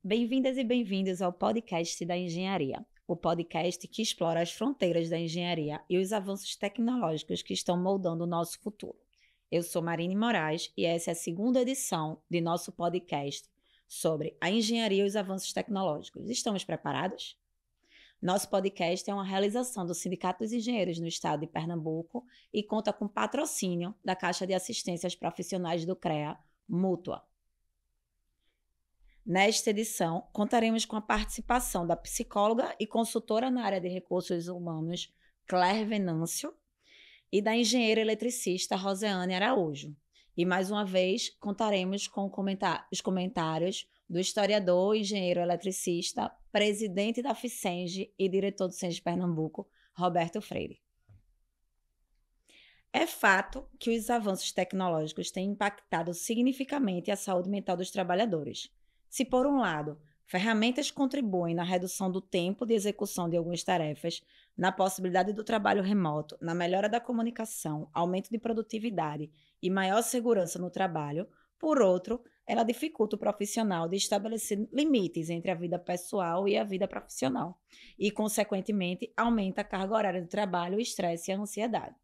Bem-vindas e bem-vindos ao podcast da Engenharia, o podcast que explora as fronteiras da engenharia e os avanços tecnológicos que estão moldando o nosso futuro. Eu sou Marine Moraes e essa é a segunda edição de nosso podcast sobre a engenharia e os avanços tecnológicos. Estamos preparados? Nosso podcast é uma realização do Sindicato dos Engenheiros no estado de Pernambuco e conta com patrocínio da Caixa de Assistência aos Profissionais do CREA, Mútua. Nesta edição, contaremos com a participação da psicóloga e consultora na área de recursos humanos, Claire Venâncio, e da engenheira eletricista Roseane Araújo. E, mais uma vez, contaremos com os comentários do historiador e engenheiro eletricista, presidente da FICENGE e diretor do CENGE Pernambuco, Roberto Freire. É fato que os avanços tecnológicos têm impactado significativamente a saúde mental dos trabalhadores. Se, por um lado, ferramentas contribuem na redução do tempo de execução de algumas tarefas, na possibilidade do trabalho remoto, na melhora da comunicação, aumento de produtividade e maior segurança no trabalho, por outro, ela dificulta o profissional de estabelecer limites entre a vida pessoal e a vida profissional e, consequentemente, aumenta a carga horária do trabalho, o estresse e a ansiedade.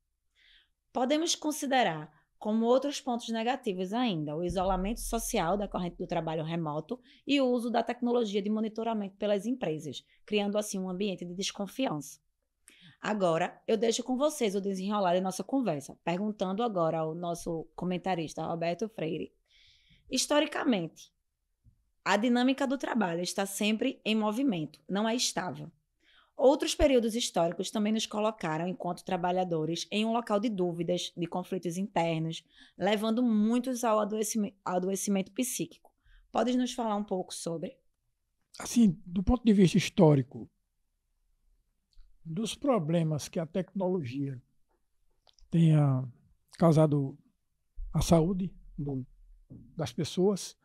Podemos considerar como outros pontos negativos ainda, o isolamento social da corrente do trabalho remoto e o uso da tecnologia de monitoramento pelas empresas, criando assim um ambiente de desconfiança. Agora, eu deixo com vocês o desenrolar da nossa conversa, perguntando agora ao nosso comentarista, Roberto Freire. Historicamente, a dinâmica do trabalho está sempre em movimento, não é estável. Outros períodos históricos também nos colocaram, enquanto trabalhadores, em um local de dúvidas, de conflitos internos, levando muitos ao adoecimento psíquico. Podes nos falar um pouco sobre? Assim, do ponto de vista histórico, dos problemas que a tecnologia tenha causado à saúde das pessoas,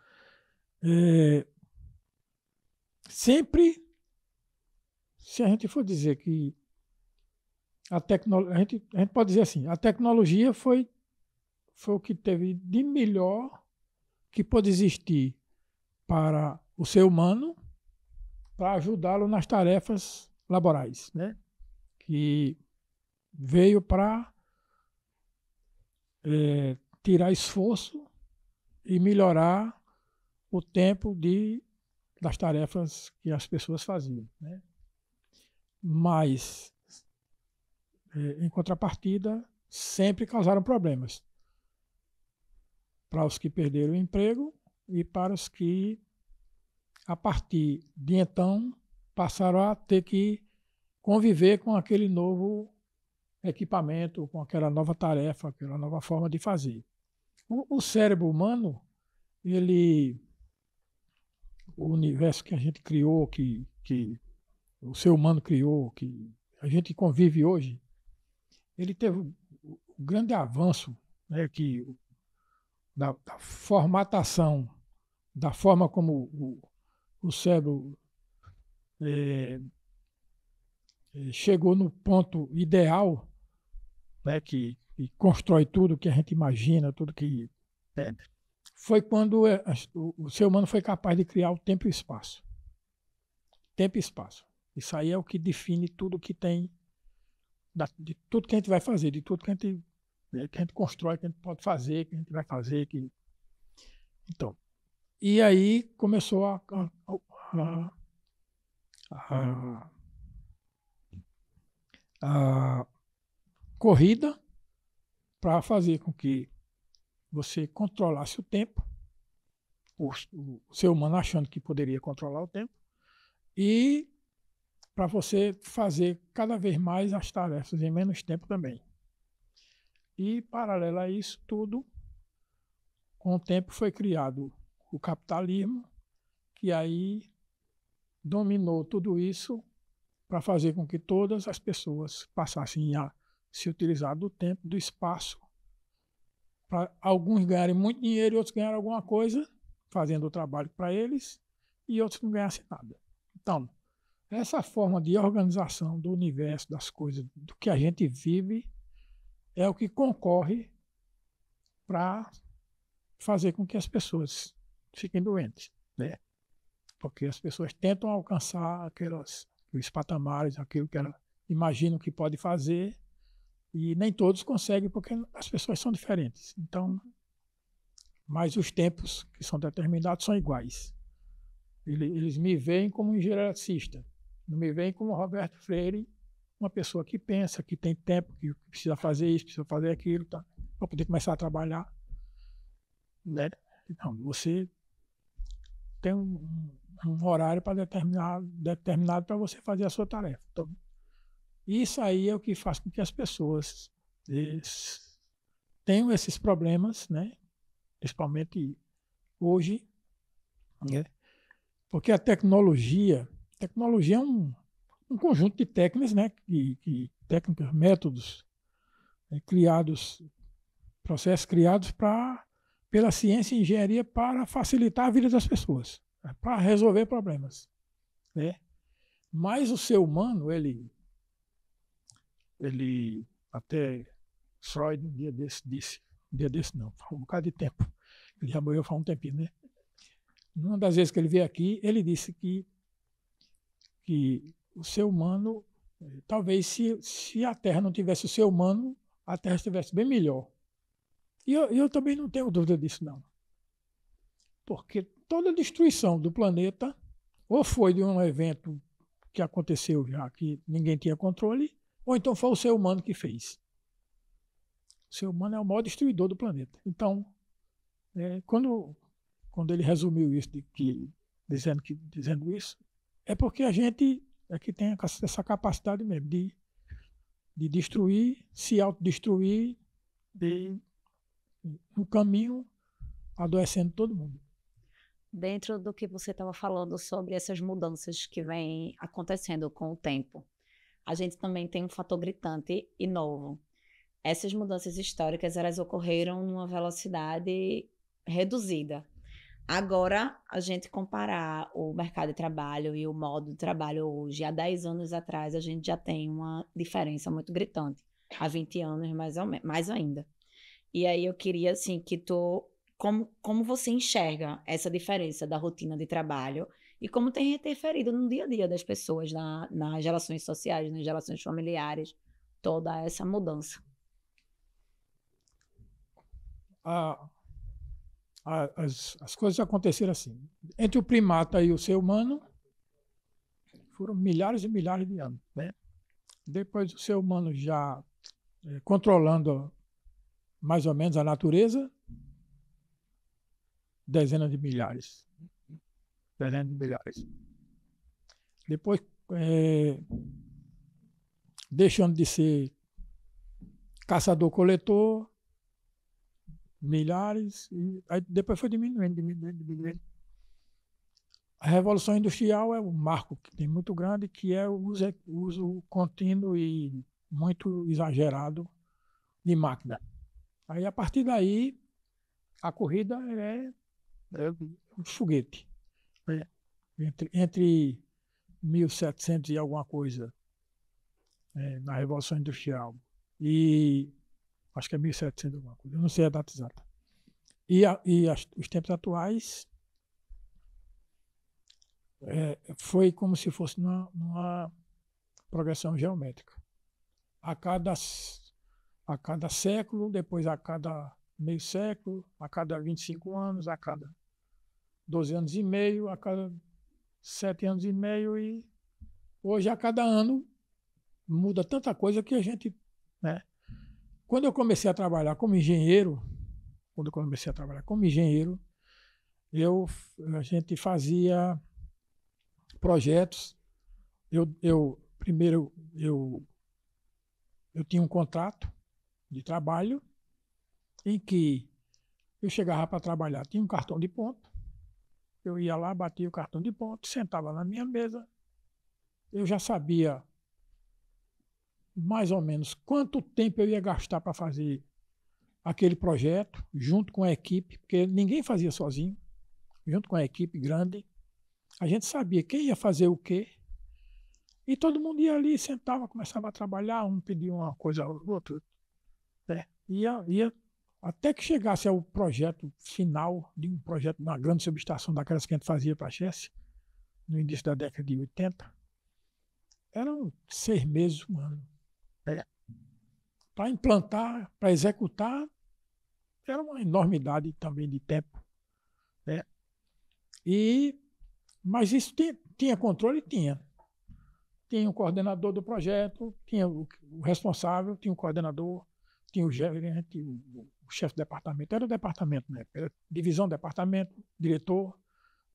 sempre, se a gente for dizer que a gente pode dizer assim, a tecnologia foi o que teve de melhor que pôde existir para o ser humano, para ajudá-lo nas tarefas laborais, né? Que veio para tirar esforço e melhorar o tempo das tarefas que as pessoas faziam, né? Mas, em contrapartida, sempre causaram problemas para os que perderam o emprego e para os que, a partir de então, passaram a ter que conviver com aquele novo equipamento, com aquela nova tarefa, aquela nova forma de fazer. O cérebro humano, o universo que a gente criou, que o ser humano criou, que a gente convive hoje, ele teve um grande avanço, né, da formatação, da forma como o cérebro chegou no ponto ideal, né, que constrói tudo que a gente imagina, tudo que... foi quando o ser humano foi capaz de criar o tempo e o espaço. Tempo e espaço. Isso aí é o que define tudo que tem, de tudo que a gente vai fazer, de tudo que a gente constrói, que a gente pode fazer, que a gente vai fazer. Então, e aí começou a corrida para fazer com que você controlasse o tempo, o ser humano achando que poderia controlar o tempo, e para você fazer cada vez mais as tarefas em menos tempo também. E, paralelo a isso tudo, com o tempo foi criado o capitalismo, que aí dominou tudo isso para fazer com que todas as pessoas passassem a se utilizar do tempo, do espaço, para alguns ganharem muito dinheiro e outros ganharem alguma coisa, fazendo o trabalho para eles, e outros não ganhassem nada. Então, Essa forma de organização do universo, das coisas, do que a gente vive, é o que concorre para fazer com que as pessoas fiquem doentes, né? Porque as pessoas tentam alcançar os patamares, aquilo que elas imaginam que pode fazer, e nem todos conseguem, porque as pessoas são diferentes. Então, mas os tempos que são determinados são iguais. Eles me veem como um hierarquista, não me veem como Roberto Freire, uma pessoa que pensa, que tem tempo, que precisa fazer isso, precisa fazer aquilo, tá, para poder começar a trabalhar. Né? Então, você tem um horário para determinado para você fazer a sua tarefa. Então, isso aí é o que faz com que as pessoas tenham esses problemas, né? Principalmente hoje, né? Porque a tecnologia é um conjunto de técnicas, né? Técnicas, métodos, processos criados pela ciência e engenharia para facilitar a vida das pessoas, para resolver problemas, né? Mas o ser humano, ele até Freud um dia desse não, faz um bocado de tempo, ele já morreu faz um tempinho, né? Numa das vezes que ele veio aqui, ele disse que o ser humano, talvez se a Terra não tivesse o ser humano, a Terra estivesse bem melhor. E eu também não tenho dúvida disso, não. Porque toda destruição do planeta ou foi de um evento que aconteceu já, que ninguém tinha controle, ou então foi o ser humano que fez. O ser humano é o maior destruidor do planeta. Então, quando ele resumiu isso, dizendo isso, é porque a gente é que tem essa capacidade mesmo de destruir, se autodestruir, no caminho, adoecendo todo mundo. Dentro do que você estava falando sobre essas mudanças que vêm acontecendo com o tempo, a gente também tem um fator gritante e novo. Essas mudanças históricas, elas ocorreram numa velocidade reduzida. Agora, a gente comparar o mercado de trabalho e o modo de trabalho hoje, há 10 anos atrás, a gente já tem uma diferença muito gritante. Há 20 anos, mais ainda. E aí eu queria, assim, que como você enxerga essa diferença da rotina de trabalho e como tem interferido no dia a dia das pessoas, nas relações sociais, nas relações familiares, toda essa mudança. As coisas aconteceram assim. Entre o primata e o ser humano, foram milhares e milhares de anos, né? Depois o ser humano já controlando mais ou menos a natureza, dezenas de milhares. Depois, deixando de ser caçador-coletor, milhares, e aí depois foi diminuindo. A Revolução Industrial é um marco que tem muito grande, que é o uso contínuo e muito exagerado de máquina. Aí, a partir daí, a corrida é um foguete. Entre 1700 e alguma coisa, na Revolução Industrial, e acho que é 1700 alguma coisa, eu não sei a data exata. E os tempos atuais foi como se fosse numa progressão geométrica. A cada século, depois a cada meio século, a cada 25 anos, a cada 12 anos e meio, a cada 7 anos e meio, e hoje a cada ano muda tanta coisa que a gente, né? Quando eu comecei a trabalhar como engenheiro, a gente fazia projetos. Primeiro eu tinha um contrato de trabalho em que eu chegava para trabalhar, tinha um cartão de ponto, eu ia lá, batia o cartão de ponto, sentava na minha mesa, eu já sabia mais ou menos quanto tempo eu ia gastar para fazer aquele projeto, junto com a equipe, porque ninguém fazia sozinho, junto com a equipe grande. A gente sabia quem ia fazer o quê, E todo mundo ia ali, sentava, começava a trabalhar, um pedia uma coisa ao outro. Né? Ia até que chegasse ao projeto final de um projeto, uma grande subestação daquelas que a gente fazia para a Chess, no início da década de 80. Eram 6 meses, um ano. Para implantar, para executar, era uma enormidade também de tempo. Né? Mas isso tinha controle? Tinha. Tinha o coordenador do projeto, tinha o responsável, tinha o coordenador, tinha o gerente, o chefe de departamento. Era o departamento, né? Era divisão, departamento, diretor.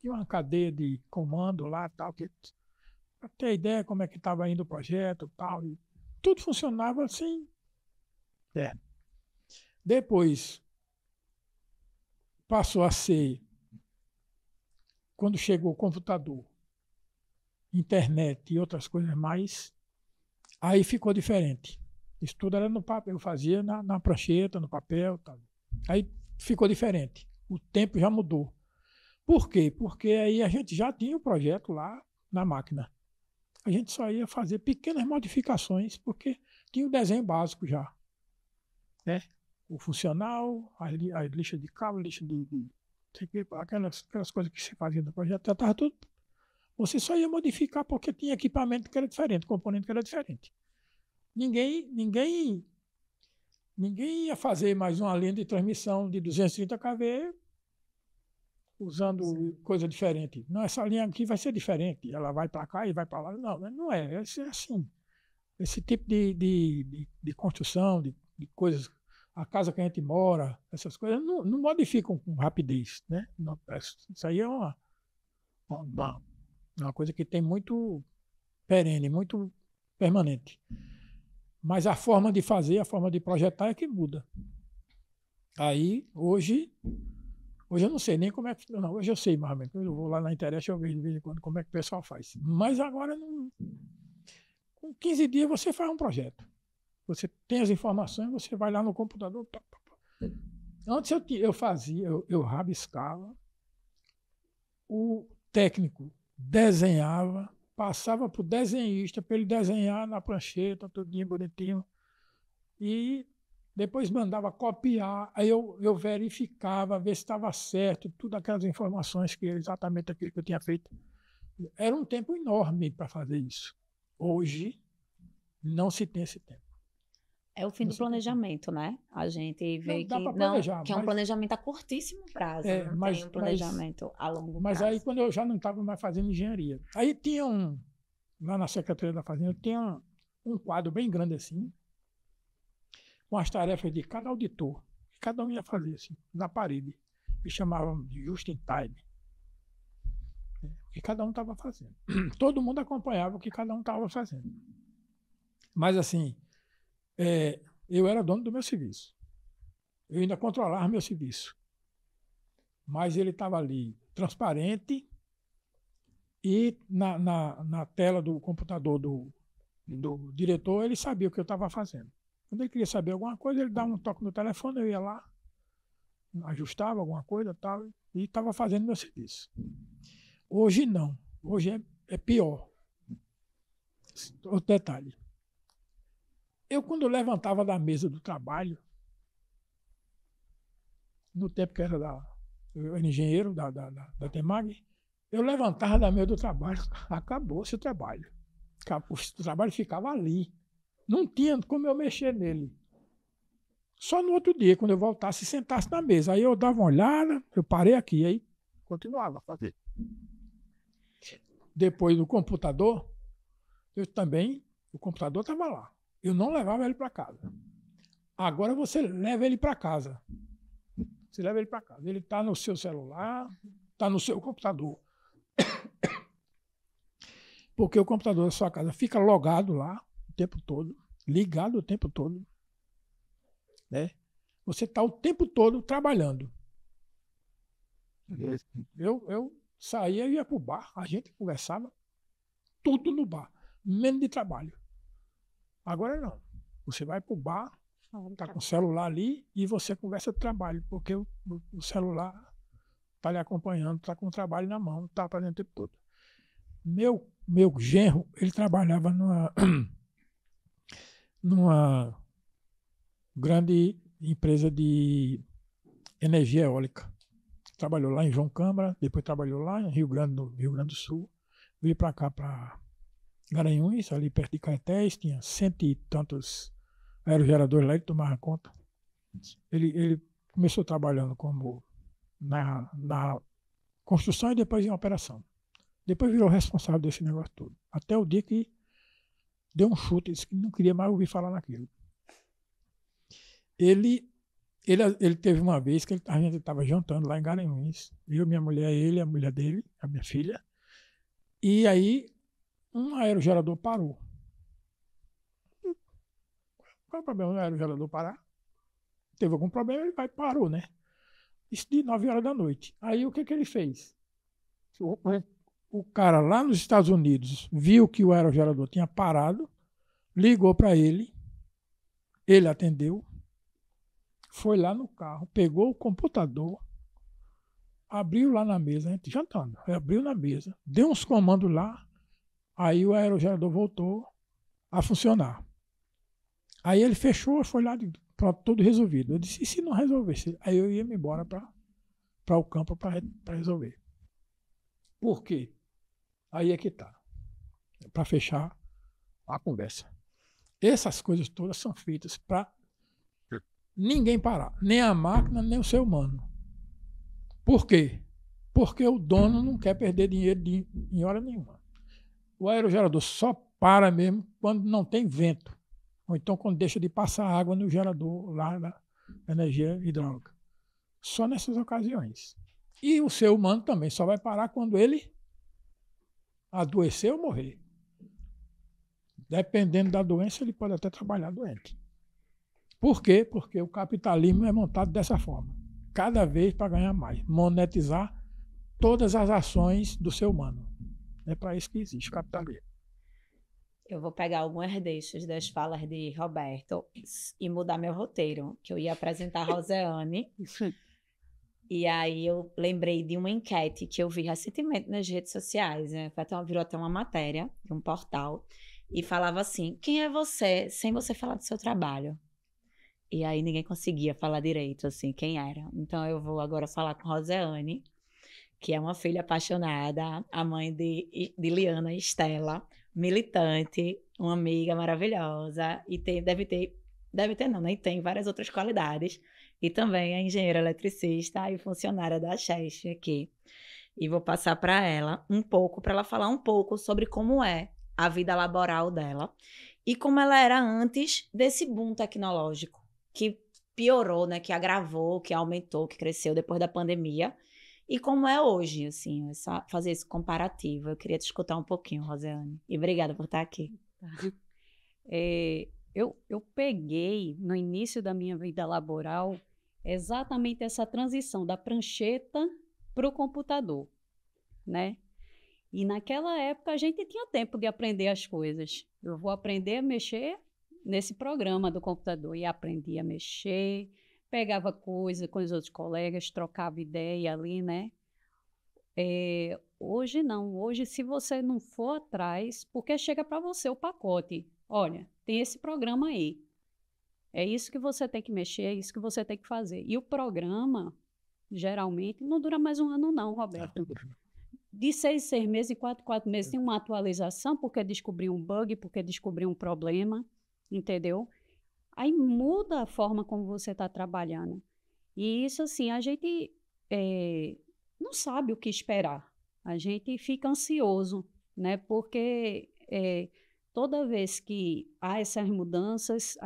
Tinha uma cadeia de comando lá, tal, para ter ideia como é que estava indo o projeto, tal. E tudo funcionava assim. Depois passou a ser, quando chegou o computador, internet e outras coisas mais, aí ficou diferente. Isso tudo era no papel, eu fazia na prancheta, no papel, tal. Aí ficou diferente. O tempo já mudou. Por quê? Porque aí a gente já tinha o projeto lá na máquina. A gente só ia fazer pequenas modificações, porque tinha o desenho básico já. Né? O funcional, a lixa de cabo, lixa aquelas coisas que se fazia no projeto, já estava tudo. Você só ia modificar porque tinha equipamento que era diferente, componente que era diferente. Ninguém ia fazer mais uma linha de transmissão de 230 kV usando coisa diferente. Não, essa linha aqui vai ser diferente. Ela vai para cá e vai para lá. Não é. É assim. Esse tipo de construção, de coisas, a casa que a gente mora, essas coisas, não modificam com rapidez. Né? Não, isso aí é uma coisa que tem muito perene, muito permanente. Mas a forma de fazer, a forma de projetar é que muda. Aí, hoje eu não sei nem como é que... Não, hoje eu sei mais ou menos. Eu vou lá na internet e eu vejo de vez em quando como é que o pessoal faz. Mas agora, com 15 dias, você faz um projeto. Você tem as informações, você vai lá no computador. Antes eu fazia, eu rabiscava, o técnico desenhava, passava para o desenhista, para ele desenhar na prancheta, tudinho bonitinho, e depois mandava copiar, aí eu verificava, ver se estava certo, tudo aquelas informações, que era exatamente aquilo que eu tinha feito. Era um tempo enorme para fazer isso. Hoje, não se tem esse tempo. É o fim do planejamento, né? A gente vê Não dá para que planejar, que é um planejamento a curtíssimo prazo, não tem um planejamento a longo prazo. Mas aí, quando eu já não estava mais fazendo engenharia, aí tinha lá na Secretaria da Fazenda, tinha um quadro bem grande assim, com as tarefas de cada auditor, que cada um ia fazer assim, na parede. Eles chamavam de just in time. O que cada um estava fazendo. Todo mundo acompanhava o que cada um estava fazendo. Mas assim, eu era dono do meu serviço. Eu ainda controlava meu serviço. Mas ele estava ali, transparente, e na tela do computador do diretor, ele sabia o que eu estava fazendo. Quando ele queria saber alguma coisa, ele dava um toque no telefone, eu ia lá, ajustava alguma coisa tal, e estava fazendo meu serviço. Hoje não. Hoje é pior. Outro detalhe. Eu, quando levantava da mesa do trabalho, no tempo que eu era engenheiro da Temag, eu levantava da mesa do trabalho, acabou-se o trabalho. O trabalho ficava ali. Não tinha como eu mexer nele. Só no outro dia, quando eu voltasse e sentasse na mesa. Aí eu dava uma olhada, eu parei aqui, aí continuava a fazer. Depois do computador, o computador estava lá. Eu não levava ele para casa. Agora você leva ele para casa. Você leva ele para casa. Ele está no seu celular, está no seu computador. Porque o computador da sua casa fica logado lá o tempo todo, ligado o tempo todo. Né? Você está o tempo todo trabalhando. Eu saía e ia para o bar, a gente conversava tudo no bar, menos de trabalho. Agora não. Você vai para o bar, está com o celular ali e você conversa de trabalho, porque o celular está lhe acompanhando, está com o trabalho na mão, está fazendo o tempo todo. Meu genro, ele trabalhava numa grande empresa de energia eólica. Trabalhou lá em João Câmara, depois trabalhou lá em no Rio Grande do Sul. Veio para cá, para Garanhuns, ali perto de Caetés, tinha 100 e tantos aerogeradores lá, ele tomava conta. Ele começou trabalhando como na construção e depois em operação. Depois virou responsável desse negócio todo. Até o dia que deu um chute, disse que não queria mais ouvir falar naquilo. Ele teve uma vez que a gente estava jantando lá em Garanhuns, eu, minha mulher, ele, a mulher dele, a minha filha, e aí um aerogerador parou. Qual é o problema do aerogerador parar? Teve algum problema, ele parou, né? Isso de 9 horas da noite. Aí o que ele fez? O cara lá nos Estados Unidos viu que o aerogerador tinha parado, ligou para ele atendeu, foi lá no carro, pegou o computador, abriu lá na mesa, a gente jantando, abriu na mesa, deu uns comandos lá, aí o aerogerador voltou a funcionar. Aí ele fechou, foi lá, pronto, tudo resolvido. Eu disse, e se não resolvesse? Aí eu ia me embora para o campo para resolver. Por quê? Aí é que tá. Para fechar a conversa. Essas coisas todas são feitas para ninguém parar. Nem a máquina, nem o ser humano. Por quê? Porque o dono não quer perder dinheiro em hora nenhuma. O aerogerador só para mesmo quando não tem vento. Ou então quando deixa de passar água no gerador lá da energia hidráulica. Só nessas ocasiões. E o ser humano também só vai parar quando ele adoecer ou morrer. Dependendo da doença, ele pode até trabalhar doente. Por quê? Porque o capitalismo é montado dessa forma. Cada vez para ganhar mais. Monetizar todas as ações do ser humano. É para isso que existe o capitalismo. Eu vou pegar algumas das falas de Roberto e mudar meu roteiro, que eu ia apresentar a Roseane. E aí eu lembrei de uma enquete que eu vi recentemente nas redes sociais, né? Virou até uma matéria de um portal, e falava assim, quem é você sem você falar do seu trabalho? E aí ninguém conseguia falar direito, assim, quem era. Então eu vou agora falar com Roseane, que é uma filha apaixonada, a mãe de Liana e Estela, militante, uma amiga maravilhosa, e deve ter não, nem tem várias outras qualidades, e também é engenheira eletricista e funcionária da Cheste aqui. E vou passar para ela para ela falar um pouco sobre como é a vida laboral dela e como ela era antes desse boom tecnológico, que piorou, né, que agravou, que aumentou, que cresceu depois da pandemia, e como é hoje, assim, fazer esse comparativo. Eu queria te escutar um pouquinho, Roseane. E obrigada por estar aqui. Eu peguei, no início da minha vida laboral, exatamente essa transição da prancheta para o computador, né? E naquela época a gente tinha tempo de aprender as coisas. Eu vou aprender a mexer nesse programa do computador. E aprendi a mexer, pegava coisa com os outros colegas, trocava ideia ali, né? Hoje não. Hoje, se você não for atrás, porque chega para você o pacote. Olha, tem esse programa aí. É isso que você tem que mexer, é isso que você tem que fazer. E o programa, geralmente, não dura mais um ano não, Roberto. De 6 meses, e 4 meses, tem uma atualização, porque descobriu um bug, porque descobriu um problema, entendeu? Aí muda a forma como você está trabalhando. E isso, assim, a gente não sabe o que esperar. A gente fica ansioso, né? Porque toda vez que há essas mudanças,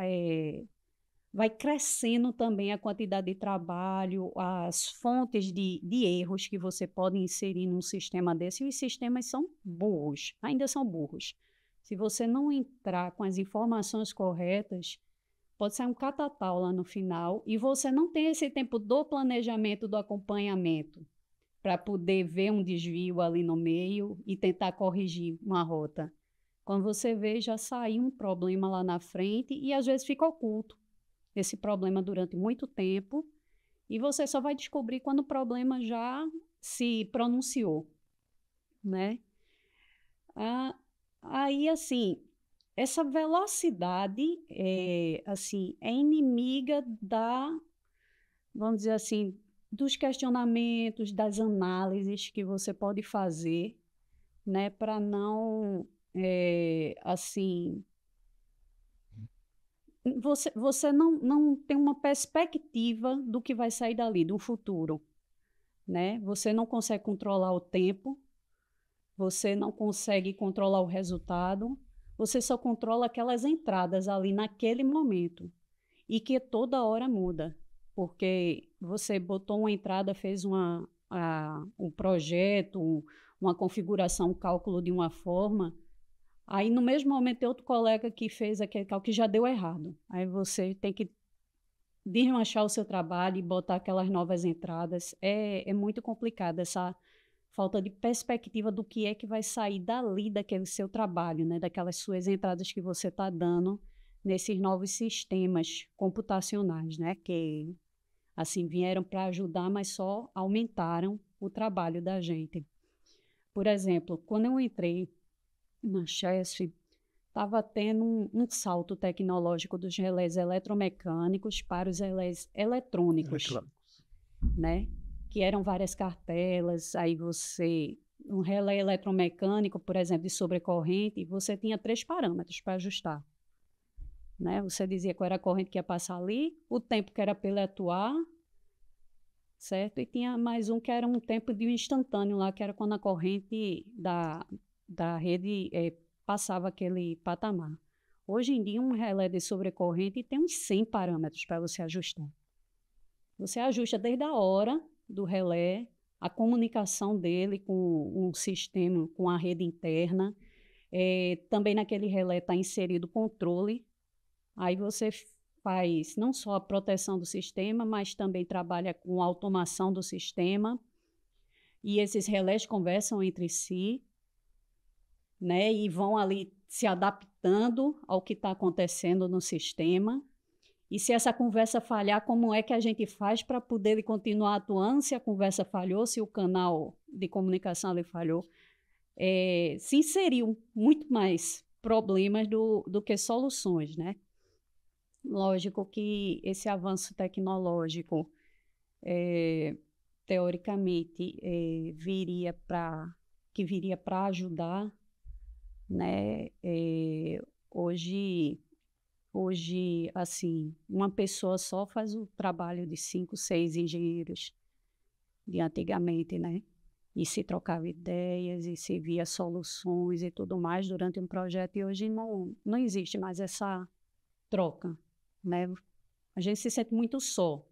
vai crescendo também a quantidade de trabalho, as fontes de erros que você pode inserir num sistema desse. E os sistemas são burros, ainda são burros. Se você não entrar com as informações corretas, pode ser um catatal lá no final, e você não tem esse tempo do planejamento, do acompanhamento, para poder ver um desvio ali no meio e tentar corrigir uma rota. Quando você vê, já saiu um problema lá na frente e às vezes fica oculto esse problema durante muito tempo, e você só vai descobrir quando o problema já se pronunciou, né? Aí, assim, essa velocidade assim, é inimiga vamos dizer assim, dos questionamentos, das análises que você pode fazer, né, para não, assim, você não tem uma perspectiva do que vai sair dali, do futuro, né? Você não consegue controlar o tempo, você não consegue controlar o resultado, você só controla aquelas entradas ali naquele momento e que toda hora muda, porque você botou uma entrada, fez um projeto, uma configuração, um cálculo de uma forma, aí no mesmo momento tem outro colega que fez aquele cálculo que já deu errado. Aí você tem que desmanchar o seu trabalho e botar aquelas novas entradas. É muito complicado essa falta de perspectiva do que é que vai sair dali daquele seu trabalho, né? Daquelas suas entradas que você está dando nesses novos sistemas computacionais, né? Que, assim, vieram para ajudar, mas só aumentaram o trabalho da gente. Por exemplo, quando eu entrei na Chesf, estava tendo um salto tecnológico dos relés eletromecânicos para os relés eletrônicos, né? Que eram várias cartelas, aí um relé eletromecânico, por exemplo, de sobrecorrente, você tinha 3 parâmetros para ajustar, né? Você dizia qual era a corrente que ia passar ali, o tempo que era para ele atuar, certo? E tinha mais um que era um tempo de um instantâneo lá, que era quando a corrente da rede passava aquele patamar. Hoje em dia, um relé de sobrecorrente tem uns 100 parâmetros para você ajustar. Você ajusta desde a hora do relé, a comunicação dele com um sistema, com a rede interna. Também naquele relé está inserido o controle. Aí você faz não só a proteção do sistema, mas também trabalha com a automação do sistema. E esses relés conversam entre si, né? E vão ali se adaptando ao que está acontecendo no sistema. E se essa conversa falhar, como é que a gente faz para poder continuar atuando se a conversa falhou, se o canal de comunicação ali falhou? Se inseriu muito mais problemas do que soluções, né? Lógico que esse avanço tecnológico, teoricamente, viria para ajudar, né? Hoje, assim, uma pessoa só faz o trabalho de 5, 6 engenheiros de antigamente, né? E se trocava ideias, e se via soluções e tudo mais durante um projeto. E hoje não existe mais essa troca, né? A gente se sente muito só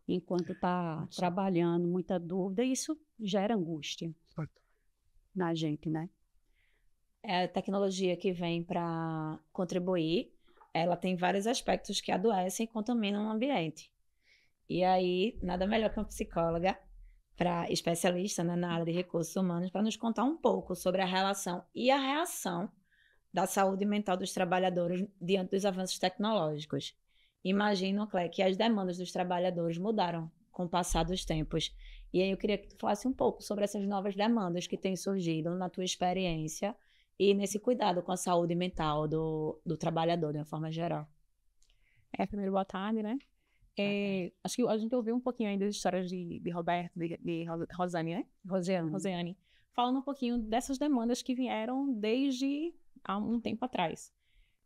enquanto está trabalhando, muita dúvida, e isso gera angústia na gente, né? É a tecnologia que vem para contribuir, ela tem vários aspectos que adoecem e contaminam o ambiente. E aí, nada melhor que uma psicóloga, especialista, né, na área de recursos humanos, para nos contar um pouco sobre a relação e a reação da saúde mental dos trabalhadores diante dos avanços tecnológicos. Imagino, Clé, que as demandas dos trabalhadores mudaram com o passar dos tempos. E aí eu queria que tu falasse um pouco sobre essas novas demandas que têm surgido na tua experiência e nesse cuidado com a saúde mental do trabalhador, de uma forma geral. Primeiro, boa tarde, né? Acho que a gente ouviu um pouquinho aí das histórias de Roberto, de Rosane, né? Rosiane. Falando um pouquinho dessas demandas que vieram desde há um tempo atrás.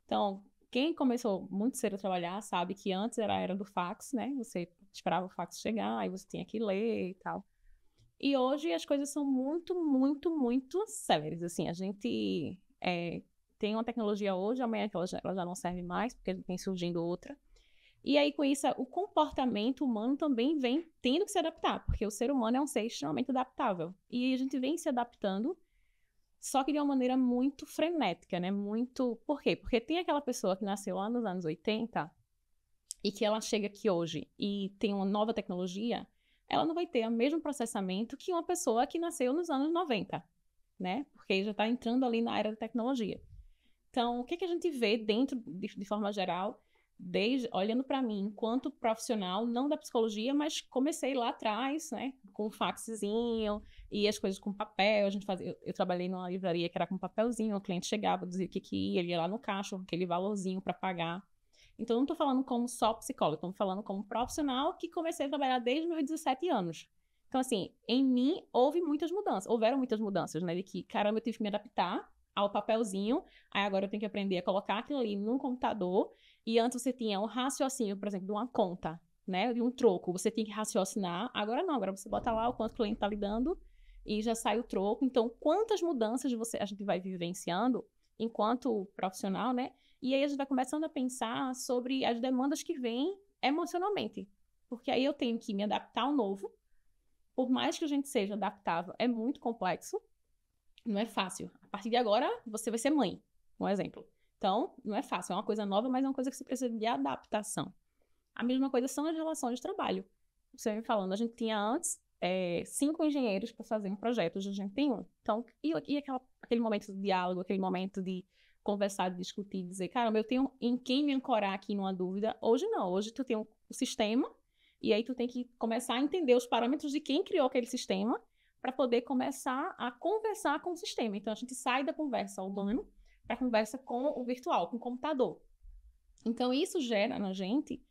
Então, quem começou muito cedo a trabalhar sabe que antes era a era do fax, né? Você esperava o fax chegar, aí você tinha que ler e tal. E hoje as coisas são muito, muito, muito céleres, assim. A gente tem uma tecnologia hoje, amanhã ela já não serve mais, porque vem surgindo outra. E aí, com isso, o comportamento humano também vem tendo que se adaptar, porque o ser humano é um ser extremamente adaptável. E a gente vem se adaptando, só que de uma maneira muito frenética, né? Por quê? Porque tem aquela pessoa que nasceu lá nos anos 80 e que ela chega aqui hoje e tem uma nova tecnologia, ela não vai ter o mesmo processamento que uma pessoa que nasceu nos anos 90, né? Porque já está entrando ali na era da tecnologia. Então, o que a gente vê dentro, de forma geral, olhando para mim, enquanto profissional, não da psicologia, mas comecei lá atrás, né? com um faxzinho e as coisas com papel. A gente fazia, eu trabalhei numa livraria que era com papelzinho, o cliente chegava, dizia o que ia, ele ia lá no caixa, aquele valorzinho para pagar. Então, eu não estou falando como só psicóloga, estou falando como profissional que comecei a trabalhar desde meus 17 anos. Então, assim, em mim houveram muitas mudanças, né? De que, caramba, eu tive que me adaptar ao papelzinho, aí agora eu tenho que aprender a colocar aquilo ali num computador, e antes você tinha um raciocínio, por exemplo, de uma conta, né, de um troco, você tinha que raciocinar, agora não, agora você bota lá o quanto o cliente está lhe dando e já sai o troco. Então, quantas mudanças a gente vai vivenciando enquanto profissional, né, e aí a gente vai começando a pensar sobre as demandas que vêm emocionalmente, porque aí eu tenho que me adaptar ao novo, por mais que a gente seja adaptável, é muito complexo, não é fácil. A partir de agora, você vai ser mãe, um exemplo. Então, não é fácil, é uma coisa nova, mas é uma coisa que você precisa de adaptação. A mesma coisa são as relações de trabalho. Você me falando, a gente tinha antes 5 engenheiros para fazer um projeto, hoje a gente tem 1. Então, e aquele momento de diálogo, aquele momento de conversar, de discutir, dizer, caramba, eu tenho em quem me ancorar aqui numa dúvida. Hoje não, hoje tu tem um sistema, e aí tu tem que começar a entender os parâmetros de quem criou aquele sistema, para poder começar a conversar com o sistema. Então, a gente sai da conversa humana para a conversa com o virtual, com o computador. Então, isso gera na gente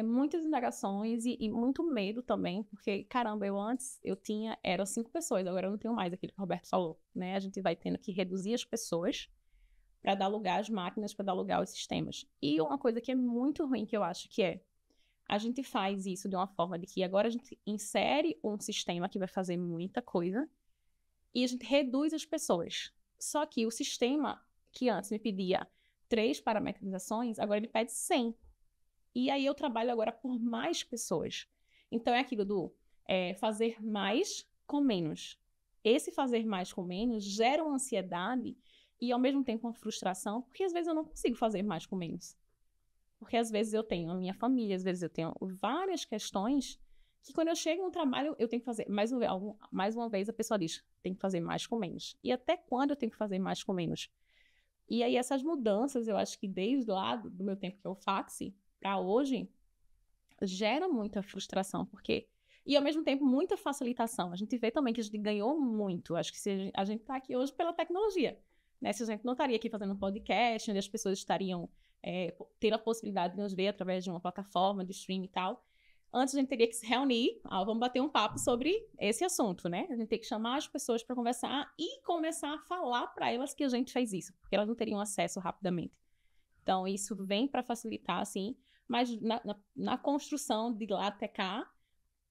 muitas indagações e muito medo também, porque, caramba, eram 5 pessoas, agora eu não tenho mais aquilo que o Roberto falou, né? A gente vai tendo que reduzir as pessoas para dar lugar às máquinas, para dar lugar aos sistemas. E uma coisa que é muito ruim, que eu acho que a gente faz isso de uma forma de que agora a gente insere um sistema que vai fazer muita coisa e a gente reduz as pessoas. Só que o sistema que antes me pedia 3 parametrizações, agora ele pede 100. E aí eu trabalho agora por mais pessoas. Então é aquilo do fazer mais com menos. Esse fazer mais com menos gera uma ansiedade e ao mesmo tempo uma frustração, porque às vezes eu não consigo fazer mais com menos. Porque às vezes eu tenho a minha família, às vezes eu tenho várias questões que quando eu chego no trabalho eu tenho que fazer, mais uma vez a pessoa diz, tem que fazer mais com menos. E até quando eu tenho que fazer mais com menos? E aí essas mudanças, eu acho que desde lá do meu tempo que é o fax para hoje, gera muita frustração, porque... E ao mesmo tempo muita facilitação. A gente vê também que a gente ganhou muito. Acho que a gente está aqui hoje pela tecnologia, né? Se a gente não estaria aqui fazendo um podcast, onde as pessoas estariam... ter a possibilidade de nos ver através de uma plataforma de stream e tal. Antes a gente teria que se reunir, vamos bater um papo sobre esse assunto, né? A gente tem que chamar as pessoas para conversar e começar a falar para elas que a gente fez isso, porque elas não teriam acesso rapidamente. Então, isso vem para facilitar, assim, mas na construção de lá até cá,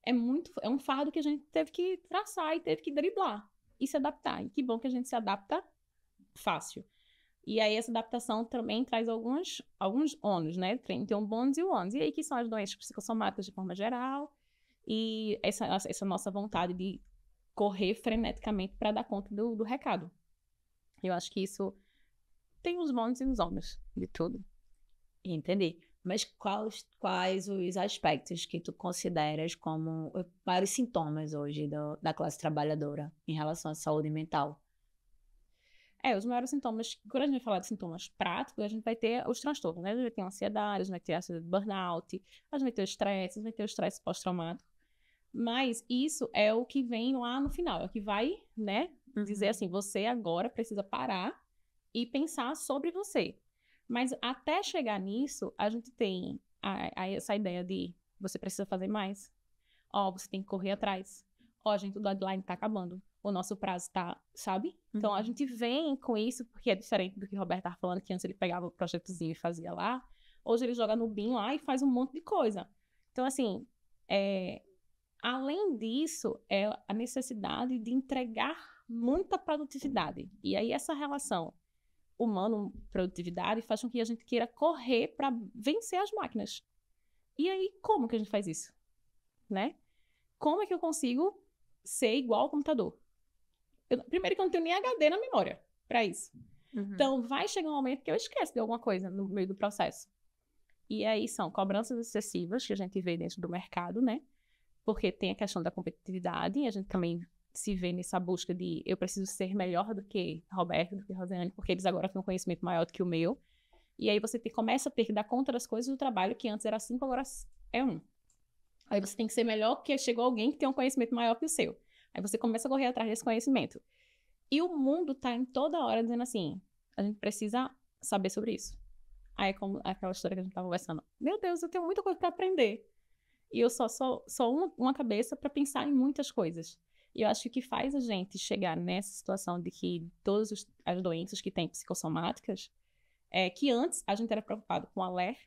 é um fardo que a gente teve que traçar e teve que driblar e se adaptar. E que bom que a gente se adapta fácil. E aí essa adaptação também traz alguns ônus, né? Tem um bônus e o ônus. E aí que são as doenças psicossomáticas de forma geral e essa nossa vontade de correr freneticamente para dar conta do recado. Eu acho que isso tem os bônus e os ônus de tudo. Entendi. Mas quais os aspectos que tu consideras como os maiores sintomas hoje da classe trabalhadora em relação à saúde mental? Os maiores sintomas, quando a gente vai falar de sintomas práticos, a gente vai ter os transtornos, né? A gente vai ter ansiedade, a gente vai ter a burnout, a gente vai ter o estresse, a gente vai ter o estresse pós-traumático. Mas isso é o que vem lá no final, é o que vai, né, dizer assim, você agora precisa parar e pensar sobre você. Mas até chegar nisso, a gente tem essa ideia de você precisa fazer mais. Você tem que correr atrás. Gente, o deadline tá acabando. O nosso prazo tá, sabe? Então, a gente vem com isso, porque é diferente do que o Roberto tava falando, que antes ele pegava o projetozinho e fazia lá. Hoje ele joga no BIM lá e faz um monte de coisa. Então, assim, além disso, é a necessidade de entregar muita produtividade. E aí, essa relação humano-produtividade faz com que a gente queira correr para vencer as máquinas. E aí, como que a gente faz isso? Né? Como é que eu consigo ser igual ao computador? Primeiro que eu não tenho nem HD na memória para isso. Então, vai chegar um momento que eu esqueço de alguma coisa no meio do processo. E aí são cobranças excessivas que a gente vê dentro do mercado, né? Porque tem a questão da competitividade, e a gente também se vê nessa busca de eu preciso ser melhor do que Roberto, do que Rosiane, porque eles agora têm um conhecimento maior do que o meu. E aí você começa a ter que dar conta das coisas do trabalho que antes era 5, agora é 1. Aí você tem que ser melhor porque chegou alguém que tem um conhecimento maior que o seu. Aí você começa a correr atrás desse conhecimento. E o mundo tá em toda hora dizendo assim, a gente precisa saber sobre isso. Aí é como aquela história que a gente tava conversando. Meu Deus, eu tenho muita coisa para aprender. E eu só sou uma cabeça para pensar em muitas coisas. E eu acho que o que faz a gente chegar nessa situação de que todas as doenças que têm psicossomáticas é que antes a gente era preocupado com a LER,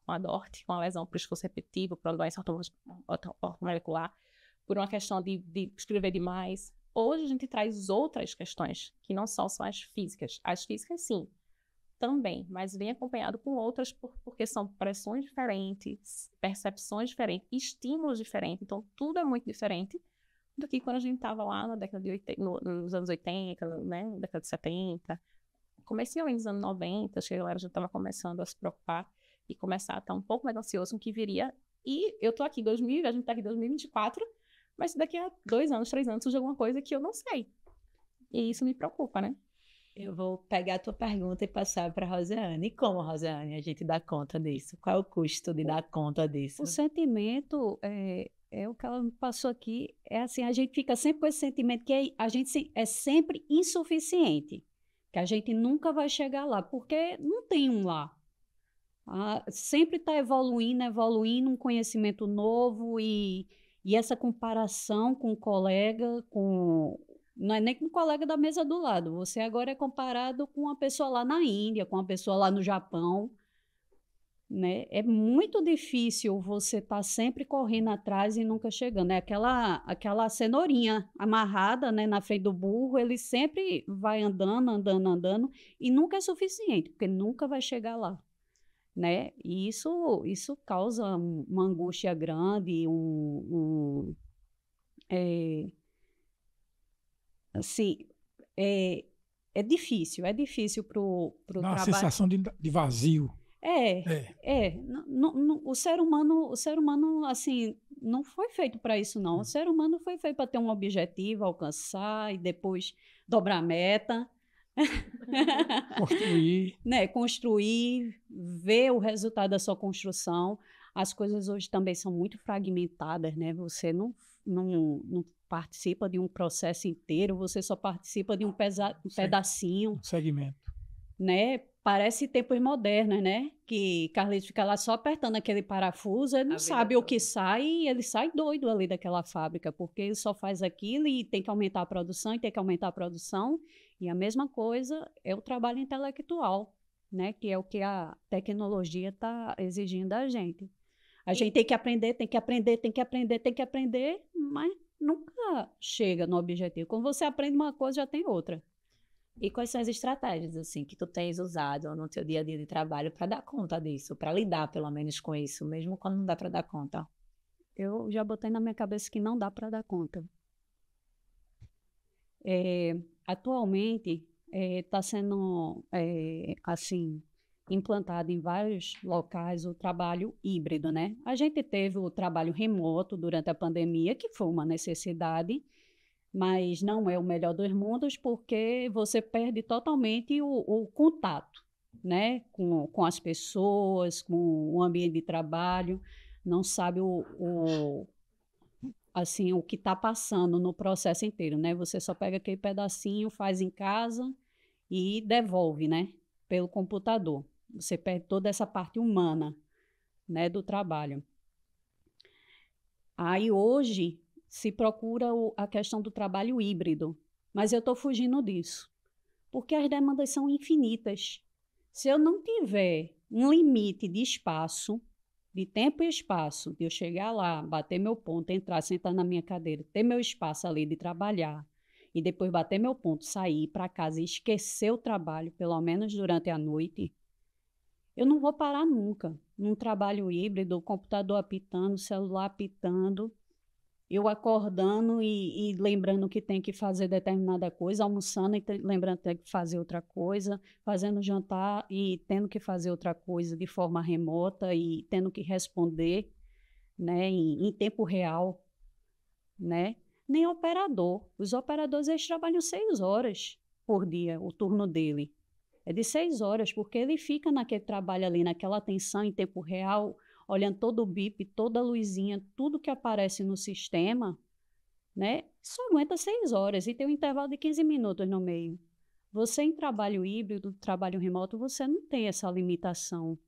com a DORT, com a lesão por esforço repetitivo, por uma doença ortomolecular, por uma questão de escrever demais. Hoje a gente traz outras questões, que não são só as físicas. As físicas, sim, também, mas vem acompanhado com outras, porque são pressões diferentes, percepções diferentes, estímulos diferentes. Então, tudo é muito diferente do que quando a gente estava lá na década de 80, nos anos 80, né, na década de 70. Comecei ali nos anos 90, acho que a galera já estava começando a se preocupar e começar a estar um pouco mais ansioso com o que viria. E eu tô aqui em 2000, a gente tá aqui em 2024, mas daqui a 2 anos, 3 anos, surge alguma coisa que eu não sei. E isso me preocupa, né? Eu vou pegar a tua pergunta e passar para a Rosiane. E como, Rosiane, a gente dá conta disso? Qual é o custo de dar conta disso? O sentimento, é o que ela me passou aqui, é assim, a gente fica sempre com esse sentimento que a gente é sempre insuficiente, que a gente nunca vai chegar lá, porque não tem um lá. Sempre está evoluindo um conhecimento novo e essa comparação com o colega, não é nem com o colega da mesa do lado, você agora é comparado com uma pessoa lá na Índia, com uma pessoa lá no Japão, né? É muito difícil você estar sempre correndo atrás e nunca chegando. É aquela cenourinha amarrada, né, na frente do burro, ele sempre vai andando e nunca é suficiente, porque nunca vai chegar lá. Né? E isso causa uma angústia grande, assim, é difícil para o Dá uma trabalho. sensação de vazio. O ser humano, assim, não foi feito para isso, não. O ser humano foi feito para ter um objetivo, alcançar e depois dobrar a meta. Construir. Né? Construir, ver o resultado da sua construção. As coisas hoje também são muito fragmentadas, né? Você não participa de um processo inteiro, você só participa de um pedacinho. Um segmento. Né? Parece tempos modernos, né? Que Carlito fica lá só apertando aquele parafuso, ele não sabe o que sai e ele sai doido ali daquela fábrica, porque ele só faz aquilo e tem que aumentar a produção, e tem que aumentar a produção. E a mesma coisa é o trabalho intelectual, né? Que é o que a tecnologia está exigindo da gente. A gente tem que aprender, mas nunca chega no objetivo. Quando você aprende uma coisa, já tem outra. E quais são as estratégias, assim, que tu tens usado no teu dia a dia de trabalho para dar conta disso, para lidar, pelo menos, com isso, mesmo quando não dá para dar conta? Eu já botei na minha cabeça que não dá para dar conta. Atualmente, está sendo, assim, implantado em vários locais o trabalho híbrido, né? A gente teve o trabalho remoto durante a pandemia, que foi uma necessidade, mas não é o melhor dos mundos, porque você perde totalmente o contato, né? Com as pessoas, com o ambiente de trabalho, não sabe assim, o que está passando no processo inteiro, né? Você só pega aquele pedacinho, faz em casa e devolve, né? Pelo computador. Você perde toda essa parte humana, né? Do trabalho. Aí hoje se procura a questão do trabalho híbrido, mas eu estou fugindo disso, porque as demandas são infinitas. Se eu não tiver um limite de espaço, de tempo e espaço, de eu chegar lá, bater meu ponto, entrar, sentar na minha cadeira, ter meu espaço ali de trabalhar, e depois bater meu ponto, sair para casa e esquecer o trabalho, pelo menos durante a noite, eu não vou parar nunca. Num trabalho híbrido, o computador apitando, o celular apitando, eu acordando e lembrando que tem que fazer determinada coisa, almoçando e lembrando que tem que fazer outra coisa, fazendo jantar e tendo que fazer outra coisa de forma remota e tendo que responder, né, em tempo real, né? Nem operador. Os operadores, eles trabalham 6 horas por dia, o turno dele. É de 6 horas, porque ele fica naquele trabalho ali, naquela atenção em tempo real, olhando todo o bip, toda a luzinha, tudo que aparece no sistema, né? Só aguenta 6 horas e tem um intervalo de 15 minutos no meio. Você em trabalho híbrido, trabalho remoto, você não tem essa limitação,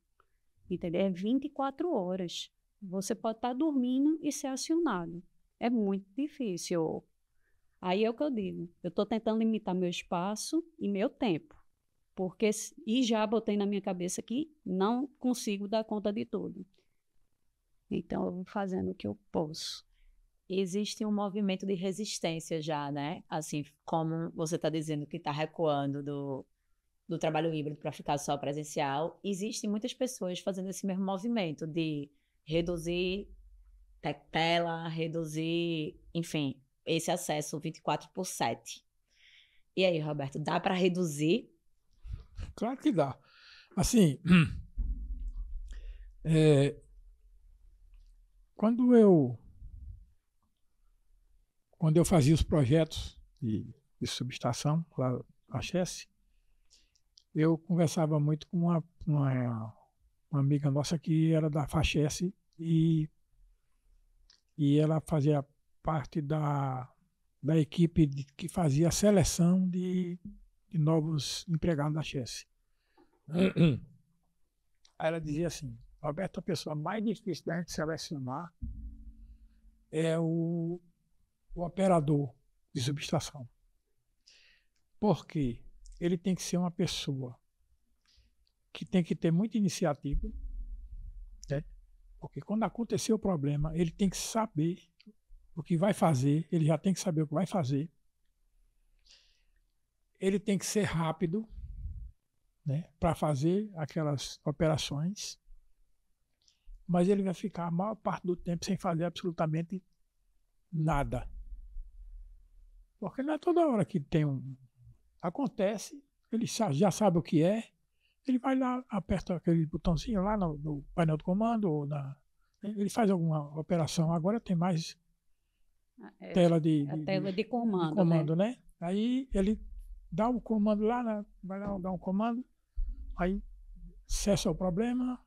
entendeu? É 24 horas. Você pode estar dormindo e ser acionado. É muito difícil. Aí é o que eu digo. Eu estou tentando limitar meu espaço e meu tempo. E já botei na minha cabeça que não consigo dar conta de tudo. Então, eu vou fazendo o que eu posso. Existe um movimento de resistência já, né? Assim, como você está dizendo que está recuando do trabalho híbrido para ficar só presencial, existem muitas pessoas fazendo esse mesmo movimento de reduzir tela, reduzir, enfim, esse acesso 24/7. E aí, Roberto, dá para reduzir? Claro que dá. Assim, quando eu fazia os projetos de subestação lá na Chess, eu conversava muito com uma amiga nossa que era da Fachesse e ela fazia parte da equipe que fazia a seleção de novos empregados da Chess. Aí ela dizia assim: Roberto, a pessoa mais difícil da gente selecionar é o operador de subestação. Por quê? Ele tem que ser uma pessoa que tem que ter muita iniciativa, né? Porque quando acontecer o problema, ele tem que saber o que vai fazer, ele já tem que saber o que vai fazer. Ele tem que ser rápido, né, para fazer aquelas operações, mas ele vai ficar a maior parte do tempo sem fazer absolutamente nada. Porque não é toda hora que tem acontece, ele já sabe o que é, ele vai lá, aperta aquele botãozinho lá no painel de comando, ou ele faz alguma operação. Agora tem mais tela de comando, né? Aí ele dá o comando lá, vai lá dar um comando, aí cessa o problema,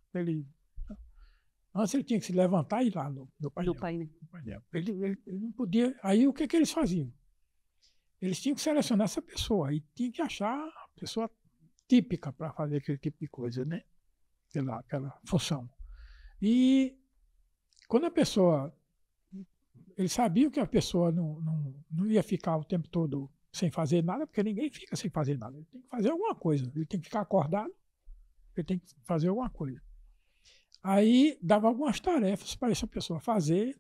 antes ele tinha que se levantar e ir lá no painel. Ele não podia. Aí o que eles faziam? Eles tinham que selecionar essa pessoa e tinham que achar a pessoa típica para fazer aquele tipo de coisa, né? Aquela função. E quando a pessoa... Eles sabiam que a pessoa não ia ficar o tempo todo sem fazer nada, porque ninguém fica sem fazer nada. Ele tem que fazer alguma coisa. Ele tem que ficar acordado, ele tem que fazer alguma coisa. Aí dava algumas tarefas para essa pessoa fazer,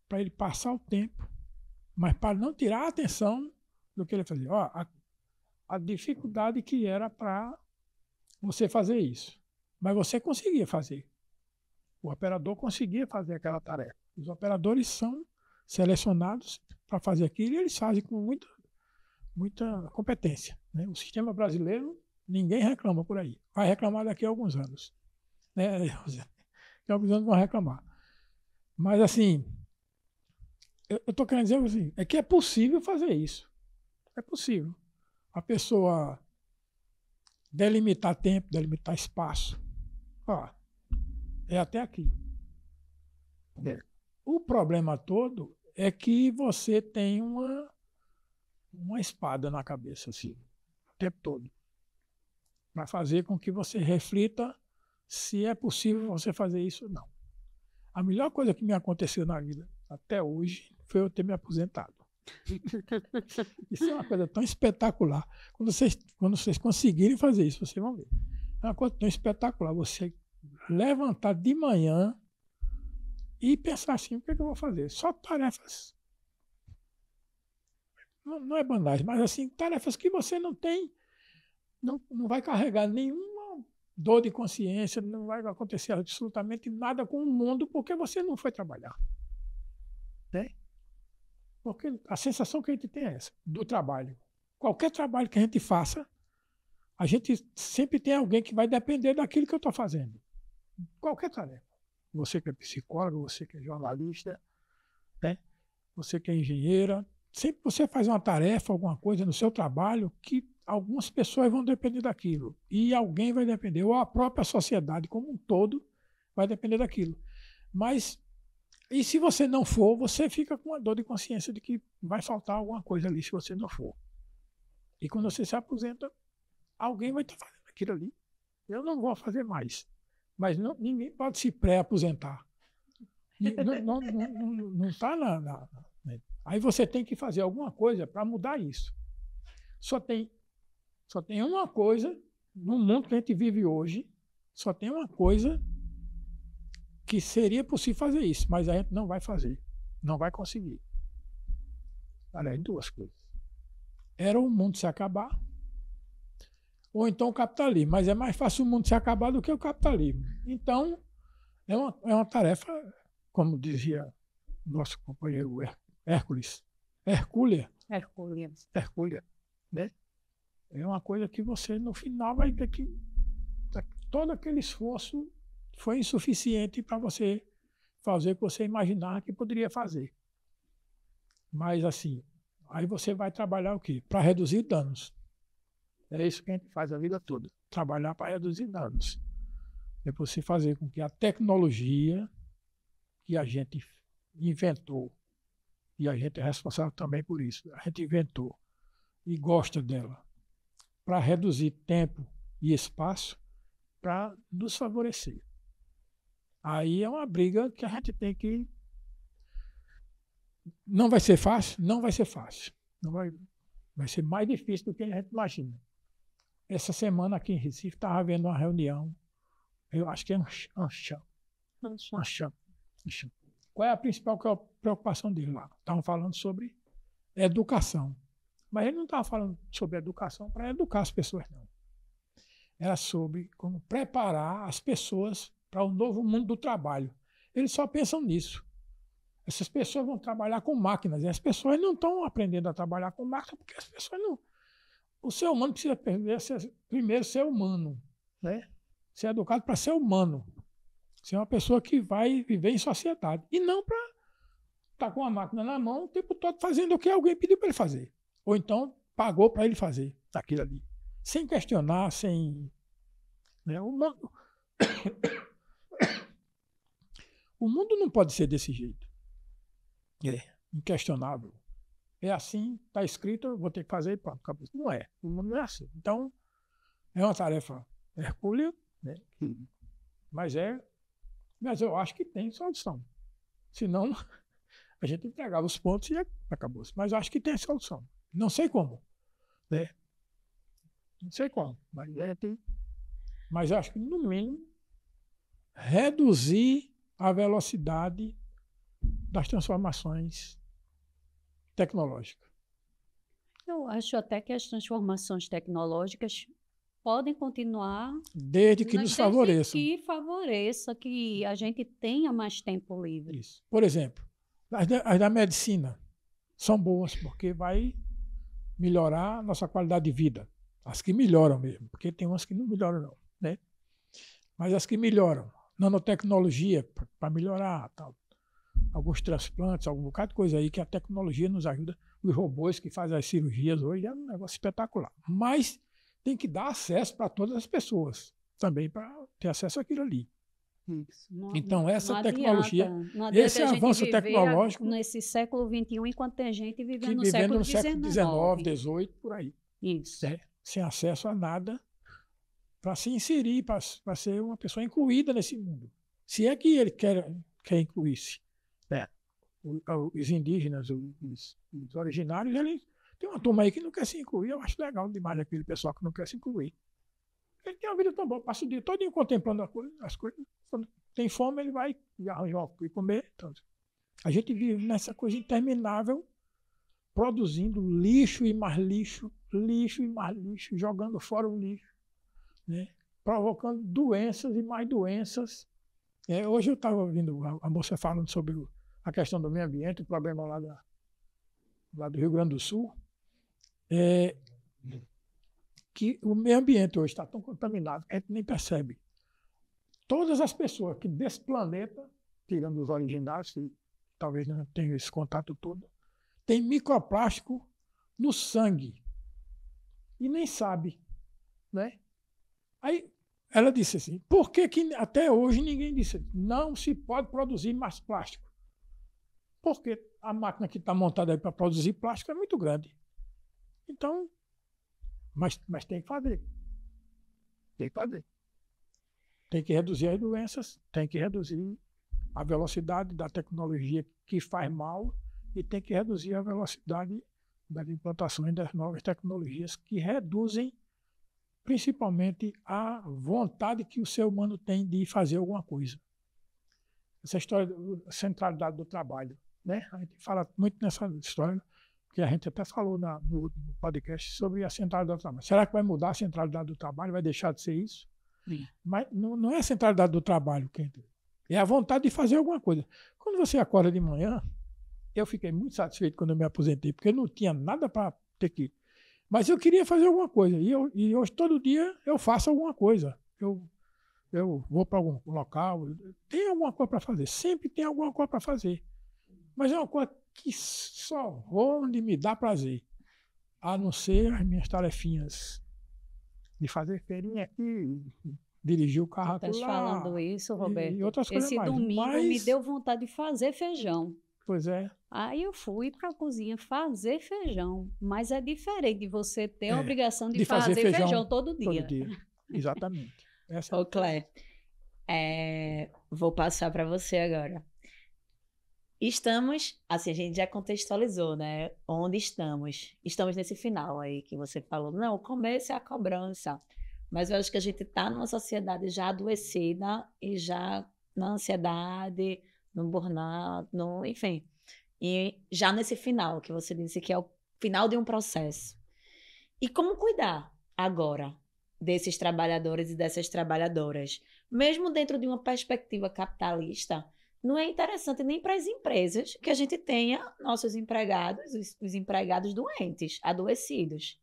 para ele passar o tempo, mas para não tirar a atenção do que ele fazia. Ó, a dificuldade que era para você fazer isso. Mas você conseguia fazer. O operador conseguia fazer aquela tarefa. Os operadores são selecionados para fazer aquilo e eles fazem com muita competência, né? O sistema brasileiro, ninguém reclama por aí. Vai reclamar daqui a alguns anos, né? Daqui a alguns anos vão reclamar. Mas, assim, eu estou querendo dizer assim, é que é possível fazer isso. É possível. A pessoa delimitar tempo, delimitar espaço. Ó, é até aqui. O problema todo é que você tem uma espada na cabeça, assim, o tempo todo, para fazer com que você reflita se é possível você fazer isso ou não. A melhor coisa que me aconteceu na vida até hoje foi eu ter me aposentado. Isso é uma coisa tão espetacular. Quando vocês conseguirem fazer isso, vocês vão ver. É uma coisa tão espetacular. Você levantar de manhã e pensar assim, o que eu vou fazer? Só tarefas. Não é banais, mas assim, tarefas que você não tem, não vai carregar nenhuma dor de consciência, não vai acontecer absolutamente nada com o mundo porque você não foi trabalhar. Né? Porque a sensação que a gente tem é essa, do trabalho. Qualquer trabalho que a gente faça, a gente sempre tem alguém que vai depender daquilo que eu estou fazendo. Qualquer tarefa. Você que é psicólogo, você que é jornalista, né? Você que é engenheira, sempre você faz uma tarefa, alguma coisa no seu trabalho que algumas pessoas vão depender daquilo. E alguém vai depender, ou a própria sociedade como um todo vai depender daquilo. Mas, e se você não for, você fica com a dor de consciência de que vai faltar alguma coisa ali se você não for. E quando você se aposenta, alguém vai estar fazendo aquilo ali. Eu não vou fazer mais. Mas ninguém pode se pré-aposentar. Não está né? Aí você tem que fazer alguma coisa para mudar isso. Só tem uma coisa, no mundo que a gente vive hoje, só tem uma coisa que seria possível fazer isso, mas a gente não vai fazer. Não vai conseguir. Aliás, duas coisas. Era o mundo se acabar, ou então o capitalismo. Mas é mais fácil o mundo se acabar do que o capitalismo. Então, é uma tarefa, como dizia nosso companheiro Hércules, né? É uma coisa que você, no final, vai ter que... Todo aquele esforço foi insuficiente para você fazer o que você imaginava que poderia fazer. Mas, assim, aí você vai trabalhar o quê? Para reduzir danos. É isso que a gente faz a vida toda. Trabalhar para reduzir danos. É você fazer com que a tecnologia que a gente inventou, e a gente é responsável também por isso, a gente inventou e gosta dela, para reduzir tempo e espaço para nos favorecer. Aí é uma briga que a gente tem que... Não vai ser fácil? Não vai ser fácil. Vai ser mais difícil do que a gente imagina. Essa semana aqui em Recife estava havendo uma reunião, eu acho que é Ancham. Qual é a principal preocupação dele lá? Estavam falando sobre educação. Mas ele não estava falando sobre educação para educar as pessoas, não. Era sobre como preparar as pessoas para o novo mundo do trabalho. Eles só pensam nisso. Essas pessoas vão trabalhar com máquinas. E as pessoas não estão aprendendo a trabalhar com máquinas porque as pessoas não... O ser humano precisa primeiro ser humano, né? Ser educado para ser humano. Ser uma pessoa que vai viver em sociedade. E não para estar com a máquina na mão o tempo todo fazendo o que alguém pediu para ele fazer. Ou então pagou para ele fazer aquilo ali. Sem questionar, sem... Né? O mundo não pode ser desse jeito. É inquestionável. É assim, está escrito, eu vou ter que fazer e pronto, acabou. Não é. O mundo não é assim. Então, é uma tarefa hercúlea, né? Mas eu acho que tem solução. Senão, a gente entregava os pontos e acabou. Mas eu acho que tem solução. Não sei como. Né? Não sei como. Mas eu acho que, no mínimo, reduzir a velocidade das transformações tecnológicas. Eu acho até que as transformações tecnológicas podem continuar desde que nos favoreçam. Desde que favoreça, que a gente tenha mais tempo livre. Isso. Por exemplo, as da medicina são boas porque vai melhorar a nossa qualidade de vida. As que melhoram mesmo, porque tem umas que não melhoram não, né? Mas as que melhoram, nanotecnologia para melhorar, tal. Alguns transplantes, algum bocado de coisa aí que a tecnologia nos ajuda. Os robôs que fazem as cirurgias hoje é um negócio espetacular. Mas tem que dar acesso para todas as pessoas, também para ter acesso àquilo ali. Então, essa tecnologia, esse avanço tecnológico... Nesse século XXI, enquanto tem gente vivendo no século XIX, XVIII, por aí. Isso. Sem acesso a nada, para se inserir, para ser uma pessoa incluída nesse mundo. Se é que ele quer incluir-se. Os indígenas, os originários, eles tem uma turma aí que não quer se incluir. Eu acho legal demais aquele pessoal que não quer se incluir. Ele tem uma vida tão boa, passa o dia todo contemplando as coisas. Quando tem fome, ele vai arranjar e comer. Então, a gente vive nessa coisa interminável, produzindo lixo e mais lixo, jogando fora o lixo, né? Provocando doenças e mais doenças. Hoje eu estava ouvindo a moça falando sobre a questão do meio ambiente, o problema lá do Rio Grande do Sul, que o meio ambiente hoje está tão contaminado que a gente nem percebe. Todas as pessoas que desse planeta, tirando os originários, que talvez não tenham esse contato todo, tem microplástico no sangue e nem sabe, né? Aí ela disse assim, por que até hoje ninguém disse, não se pode produzir mais plástico? Porque a máquina que está montada aí para produzir plástico é muito grande. Então, mas tem que fazer. Tem que fazer. Tem que reduzir as doenças, tem que reduzir a velocidade da tecnologia que faz mal e tem que reduzir a velocidade das implantações das novas tecnologias que reduzem principalmente a vontade que o ser humano tem de fazer alguma coisa. Essa história da centralidade do trabalho, né? A gente fala muito nessa história, que a gente até falou no último podcast sobre a centralidade do trabalho. Será que vai mudar a centralidade do trabalho? Vai deixar de ser isso? Sim. Mas não é a centralidade do trabalho, é a vontade de fazer alguma coisa. Quando você acorda de manhã, eu fiquei muito satisfeito quando eu me aposentei, porque eu não tinha nada para ter que ir. Mas eu queria fazer alguma coisa. E hoje, todo dia, eu faço alguma coisa. Eu vou para algum local, tem alguma coisa para fazer. Sempre tem alguma coisa para fazer. Mas é uma coisa que só onde me dá prazer. A não ser as minhas tarefinhas de fazer feirinha aqui, dirigir o carro lá. Estás falando isso, Roberto? E outras coisas Esse mais. domingo me deu vontade de fazer feijão. Pois é. Aí eu fui para a cozinha fazer feijão. Mas é diferente de você ter a obrigação de fazer feijão todo dia. Todo dia. Exatamente. Ô, Clé, vou passar para você agora. Estamos, assim, a gente já contextualizou, né? Onde estamos? Estamos nesse final aí que você falou. Não, o começo é a cobrança. Mas eu acho que a gente está numa sociedade já adoecida e já na ansiedade, no burnout, enfim. E já nesse final, que você disse que é o final de um processo. E como cuidar agora desses trabalhadores e dessas trabalhadoras? Mesmo dentro de uma perspectiva capitalista, não é interessante nem para as empresas que a gente tenha nossos empregados, os empregados doentes, adoecidos.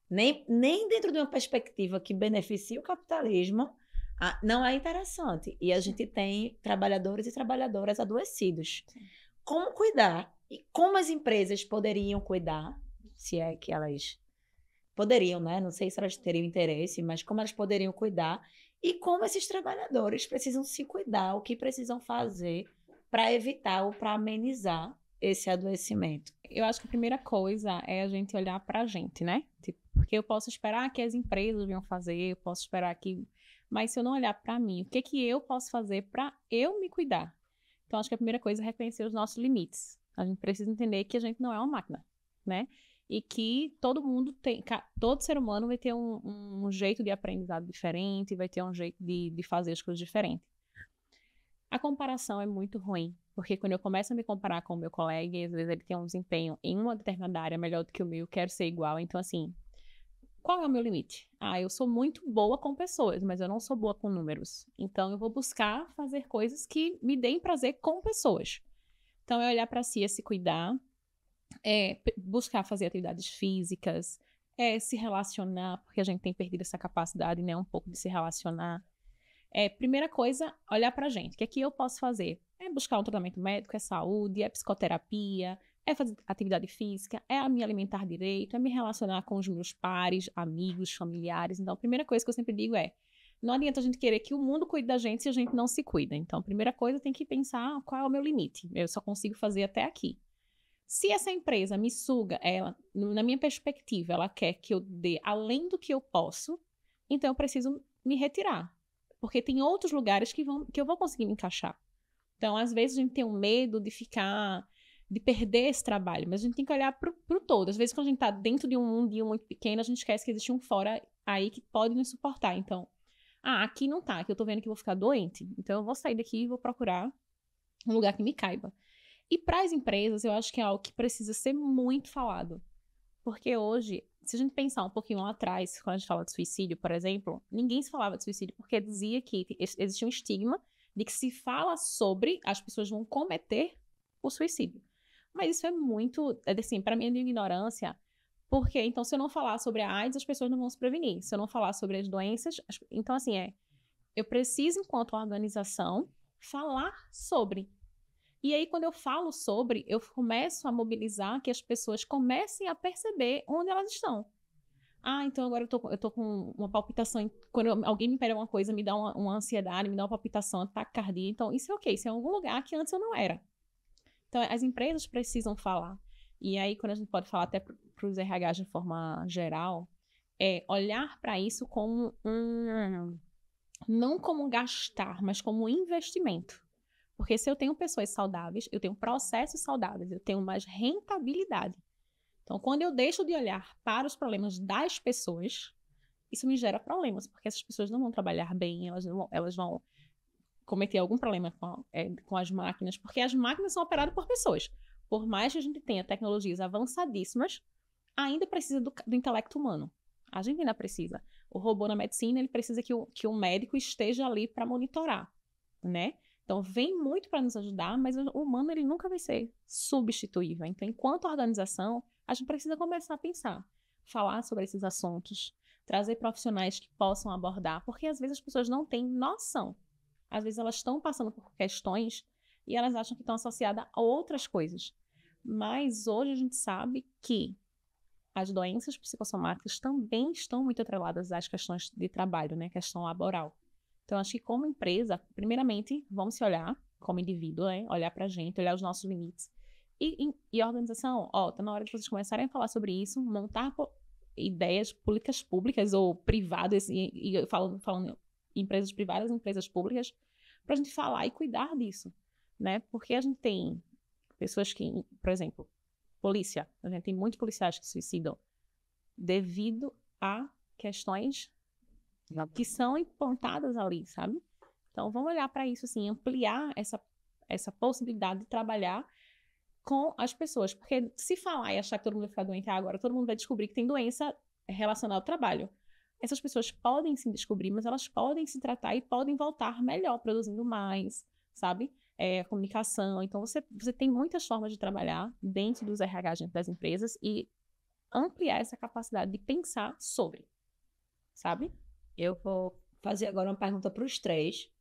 Nem dentro de uma perspectiva que beneficie o capitalismo, não é interessante. E a gente tem trabalhadores e trabalhadoras adoecidos. Sim. Como cuidar? E como as empresas poderiam cuidar, se é que elas poderiam, né? Não sei se elas teriam interesse, mas como elas poderiam cuidar e como esses trabalhadores precisam se cuidar, o que precisam fazer para evitar ou para amenizar esse adoecimento. Eu acho que a primeira coisa é a gente olhar para a gente, né? Tipo, porque eu posso esperar que as empresas venham fazer, eu posso esperar que... Mas se eu não olhar para mim, o que eu posso fazer para eu me cuidar? Então, acho que a primeira coisa é reconhecer os nossos limites. A gente precisa entender que a gente não é uma máquina, né? E que todo ser humano vai ter um jeito de aprendizado diferente, vai ter um jeito de fazer as coisas diferentes. A comparação é muito ruim, porque quando eu começo a me comparar com o meu colega, e às vezes ele tem um desempenho em uma determinada área melhor do que o meu, eu quero ser igual. Então, assim, qual é o meu limite? Eu sou muito boa com pessoas, mas eu não sou boa com números. Então, eu vou buscar fazer coisas que me deem prazer com pessoas. Então, é olhar para si, é se cuidar, buscar fazer atividades físicas, se relacionar, porque a gente tem perdido essa capacidade, né, um pouco de se relacionar. Primeira coisa, olhar pra gente. O que é que eu posso fazer? É buscar um tratamento médico, é saúde, é psicoterapia, é fazer atividade física, é me alimentar direito, é me relacionar com os meus pares, amigos, familiares. Então, a primeira coisa que eu sempre digo não adianta a gente querer que o mundo cuide da gente se a gente não se cuida. Então, a primeira coisa tem que pensar qual é o meu limite. Eu só consigo fazer até aqui. Se essa empresa me suga, na minha perspectiva, ela quer que eu dê além do que eu posso, então eu preciso me retirar. Porque tem outros lugares que eu vou conseguir me encaixar. Então, às vezes, a gente tem um medo de perder esse trabalho, mas a gente tem que olhar pro todo. Às vezes, quando a gente está dentro de um mundinho muito pequeno, a gente esquece que existe um fora aí que pode nos suportar. Então, aqui não tá, aqui eu tô vendo que eu vou ficar doente, então eu vou sair daqui e vou procurar um lugar que me caiba. E para as empresas, eu acho que é algo que precisa ser muito falado. Porque hoje, se a gente pensar um pouquinho lá atrás, quando a gente fala de suicídio, por exemplo, ninguém se falava de suicídio porque dizia que existia um estigma de que se fala sobre, as pessoas vão cometer o suicídio. Mas isso é muito, assim, para mim é de ignorância, porque então se eu não falar sobre a AIDS, as pessoas não vão se prevenir. Se eu não falar sobre as doenças, então assim, eu preciso, enquanto organização, falar sobre. E aí, quando eu falo sobre, eu começo a mobilizar que as pessoas comecem a perceber onde elas estão. Então agora eu tô com uma palpitação. Quando alguém me pede alguma coisa, me dá uma ansiedade, me dá uma palpitação, ataque cardíaco. Então, isso é ok. Isso é algum lugar que antes eu não era. Então, as empresas precisam falar. E aí, quando a gente pode falar até para os RH de forma geral, é olhar para isso como não como gastar, mas como investimento. Porque se eu tenho pessoas saudáveis, eu tenho processos saudáveis, eu tenho mais rentabilidade. Então, quando eu deixo de olhar para os problemas das pessoas, isso me gera problemas, porque essas pessoas não vão trabalhar bem, elas vão cometer algum problema com as máquinas, porque as máquinas são operadas por pessoas. Por mais que a gente tenha tecnologias avançadíssimas, ainda precisa do intelecto humano. A gente ainda precisa. O robô na medicina, ele precisa que o médico esteja ali para monitorar, né? Então, vem muito para nos ajudar, mas o humano, ele nunca vai ser substituível. Então, enquanto organização, a gente precisa começar a pensar, falar sobre esses assuntos, trazer profissionais que possam abordar, porque às vezes as pessoas não têm noção. Às vezes elas estão passando por questões e elas acham que estão associadas a outras coisas. Mas hoje a gente sabe que as doenças psicossomáticas também estão muito atreladas às questões de trabalho, né? Questão laboral. Então, acho que como empresa, primeiramente, vamos se olhar como indivíduo, né? Olhar pra gente, olhar os nossos limites. E a organização, tá na hora de vocês começarem a falar sobre isso, montar ideias, políticas públicas ou privadas, e falando empresas privadas, empresas públicas, para a gente falar e cuidar disso, né? Porque a gente tem pessoas que, por exemplo, polícia, a gente tem muitos policiais que se suicidam devido a questões que são implantadas ali, sabe? Então, vamos olhar para isso, assim, ampliar essa possibilidade de trabalhar com as pessoas, porque se falar e achar que todo mundo vai ficar doente agora, todo mundo vai descobrir que tem doença relacionada ao trabalho. Essas pessoas podem se descobrir, mas elas podem se tratar e podem voltar melhor, produzindo mais, sabe? Comunicação. Então, você tem muitas formas de trabalhar dentro dos RH das empresas e ampliar essa capacidade de pensar sobre, sabe? Eu vou fazer agora uma pergunta para os três,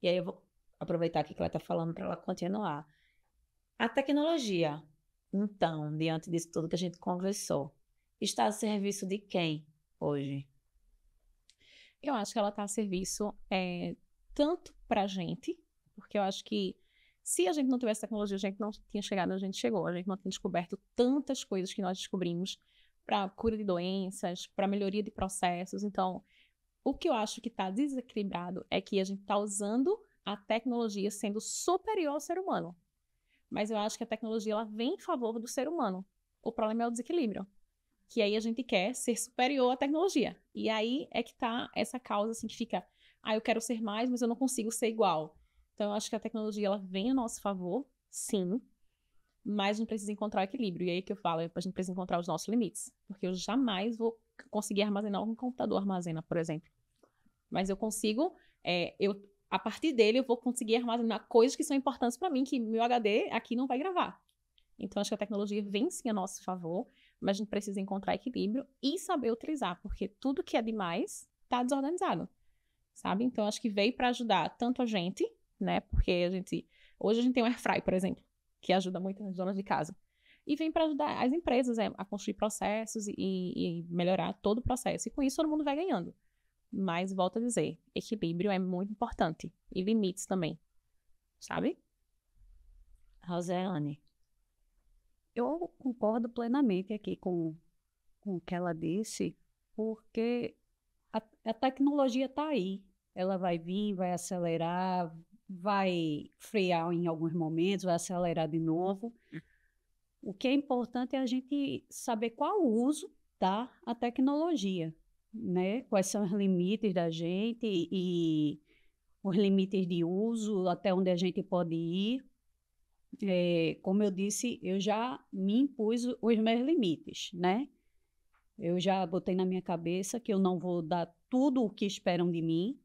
e aí eu vou aproveitar que ela está falando para ela continuar. A tecnologia, então, diante disso tudo que a gente conversou, está a serviço de quem hoje? Eu acho que ela está a serviço tanto para a gente, porque eu acho que se a gente não tivesse tecnologia, a gente não tinha chegado onde a gente chegou, a gente não tinha descoberto tantas coisas que nós descobrimos para cura de doenças, para melhoria de processos. Então, o que eu acho que está desequilibrado é que a gente está usando a tecnologia sendo superior ao ser humano. Mas eu acho que a tecnologia ela vem em favor do ser humano. O problema é o desequilíbrio. Que aí a gente quer ser superior à tecnologia. E aí é que tá essa causa assim que fica, eu quero ser mais, mas eu não consigo ser igual. Então eu acho que a tecnologia ela vem a nosso favor, sim, mas a gente precisa encontrar o equilíbrio. E aí que eu falo, a gente precisa encontrar os nossos limites. Porque eu jamais vou conseguir armazenar o que um computador armazena, por exemplo. Mas eu consigo, a partir dele eu vou conseguir armazenar coisas que são importantes para mim, que meu HD aqui não vai gravar. Então, acho que a tecnologia vem sim a nosso favor, mas a gente precisa encontrar equilíbrio e saber utilizar, porque tudo que é demais está desorganizado, sabe? Então, acho que veio para ajudar tanto a gente, né? Porque hoje a gente tem um airfry, por exemplo, que ajuda muito nas donas de casa. E vem para ajudar as empresas a construir processos e melhorar todo o processo. E com isso todo mundo vai ganhando. Mas, volto a dizer, equilíbrio é muito importante. E limites também. Sabe? Rosiane. Eu concordo plenamente aqui com o que ela disse, porque a tecnologia está aí. Ela vai vir, vai acelerar, vai frear em alguns momentos, vai acelerar de novo. O que é importante é a gente saber qual o uso da tecnologia, né? Quais são os limites da gente e os limites de uso, até onde a gente pode ir. Como eu disse, eu já me impus os meus limites, né? Eu já botei na minha cabeça que eu não vou dar tudo o que esperam de mim,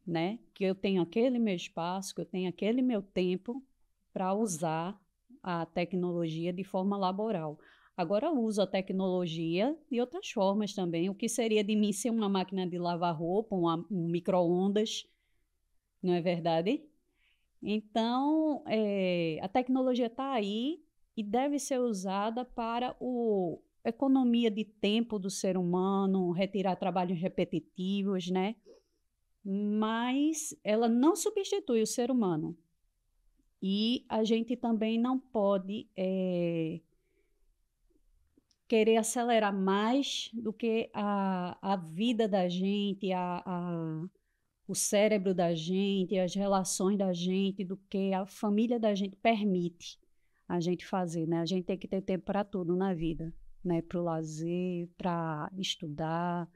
né? Que eu tenho aquele meu espaço, que eu tenho aquele meu tempo para usar a tecnologia de forma laboral. Agora eu uso a tecnologia de outras formas também. O que seria de mim ser uma máquina de lavar roupa, um micro-ondas, não é verdade? Então, a tecnologia está aí e deve ser usada para economia de tempo do ser humano, retirar trabalhos repetitivos, né? Mas ela não substitui o ser humano. E a gente também não pode querer acelerar mais do que a vida da gente, o cérebro da gente, as relações da gente, do que a família da gente permite a gente fazer, né? A gente tem que ter tempo para tudo na vida, né? Para o lazer, para estudar,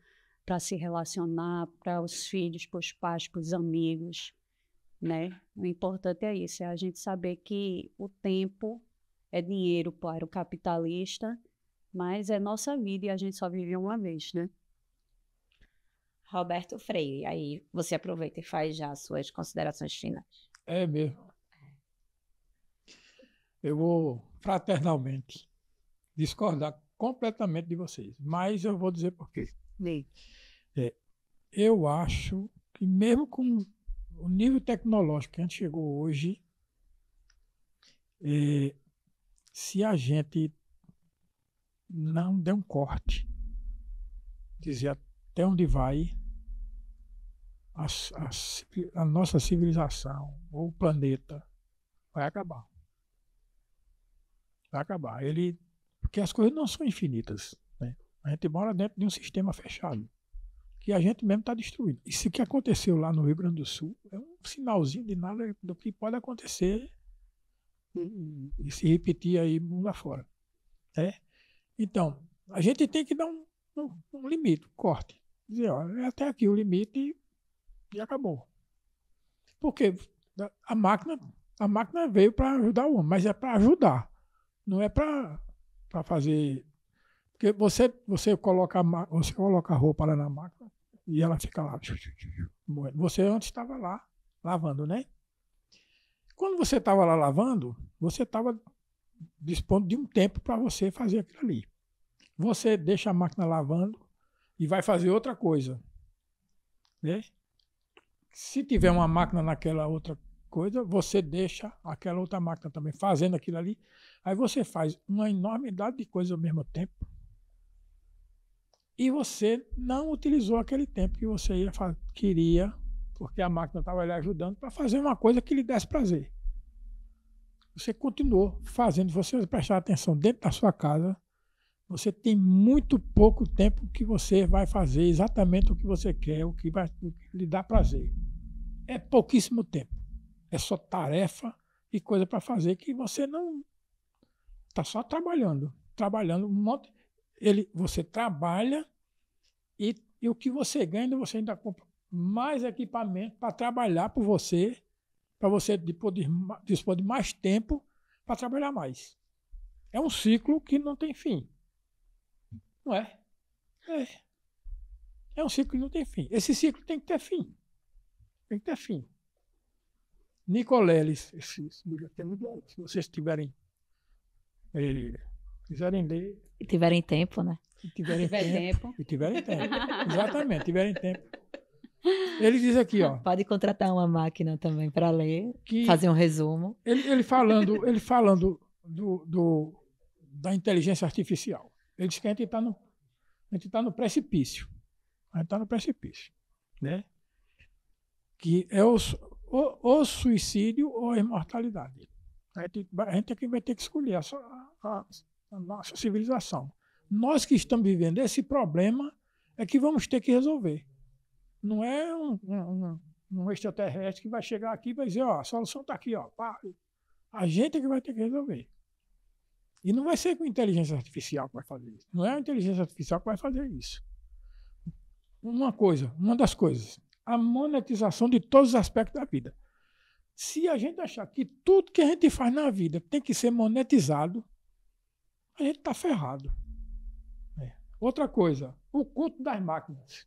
para se relacionar, para os filhos, para os pais, para os amigos, né? O importante é isso, é a gente saber que o tempo é dinheiro para o capitalista, mas é nossa vida e a gente só vive uma vez, né? Roberto Freire, aí você aproveita e faz já as suas considerações finais. É mesmo. Eu vou fraternalmente discordar completamente de vocês, mas eu vou dizer por quê. Eu acho que mesmo com o nível tecnológico que a gente chegou hoje, se a gente não der um corte, dizer até onde vai a nossa civilização ou o planeta, vai acabar. Vai acabar. Porque as coisas não são infinitas, né? A gente mora dentro de um sistema fechado, que a gente mesmo está destruindo. Isso que aconteceu lá no Rio Grande do Sul é um sinalzinho de nada do que pode acontecer e se repetir aí mundo afora. Então, a gente tem que dar um limite, um corte. Dizer, ó, é até aqui o limite e acabou. Porque a máquina veio para ajudar o homem, mas é para ajudar. Não é para fazer. Porque você coloca a roupa lá na máquina e ela fica lá. Você antes estava lá lavando, né? Quando você estava lá lavando, você estava dispondo de um tempo para você fazer aquilo ali. Você deixa a máquina lavando e vai fazer outra coisa, né? Se tiver uma máquina naquela outra coisa, você deixa aquela outra máquina também fazendo aquilo ali. Aí você faz uma enormidade de coisas ao mesmo tempo. E você não utilizou aquele tempo que você queria, porque a máquina estava lhe ajudando, para fazer uma coisa que lhe desse prazer. Você continuou fazendo, se você prestar atenção dentro da sua casa, você tem muito pouco tempo que você vai fazer exatamente o que você quer, o que lhe dá prazer. É pouquíssimo tempo. É só tarefa e coisa para fazer que você não está só trabalhando. Trabalhando um monte. Você trabalha e o que você ganha, você ainda compra mais equipamento para trabalhar por você, para você dispor de mais tempo para trabalhar mais. É um ciclo que não tem fim. Não é? É um ciclo que não tem fim. Esse ciclo tem que ter fim. Tem que ter fim. Nicoleles, se vocês quiserem ler. E tiverem tempo, né? E tiverem tempo. Exatamente, tiverem tempo. Ele diz aqui, ó. Pode contratar uma máquina também para ler, fazer um resumo. Ele falando da inteligência artificial. Ele diz que a gente está no precipício. A gente está no precipício, né? Que é o suicídio ou a imortalidade. A gente aqui vai ter que escolher a nossa civilização. Nós que estamos vivendo esse problema é que vamos ter que resolver. Não é um extraterrestre que vai chegar aqui e vai dizer, ó, a solução está aqui, ó. A gente é que vai ter que resolver. E não vai ser com a inteligência artificial que vai fazer isso. Não é a inteligência artificial que vai fazer isso. Uma das coisas, a monetização de todos os aspectos da vida. Se a gente achar que tudo que a gente faz na vida tem que ser monetizado, a gente está ferrado. Outra coisa, o culto das máquinas.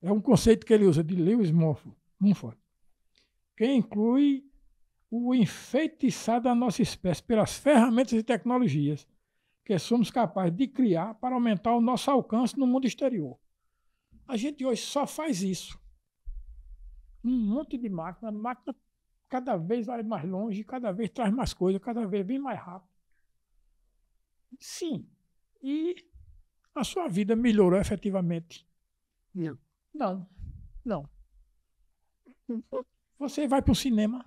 É um conceito que ele usa de Lewis Mumford, que inclui o enfeitiçar da nossa espécie pelas ferramentas e tecnologias que somos capazes de criar para aumentar o nosso alcance no mundo exterior. A gente hoje só faz isso. Um monte de máquina, a máquina cada vez vai mais longe, cada vez traz mais coisa, cada vez vem mais rápido. Sim, e a sua vida melhorou efetivamente. Não. Não. Você vai para o cinema,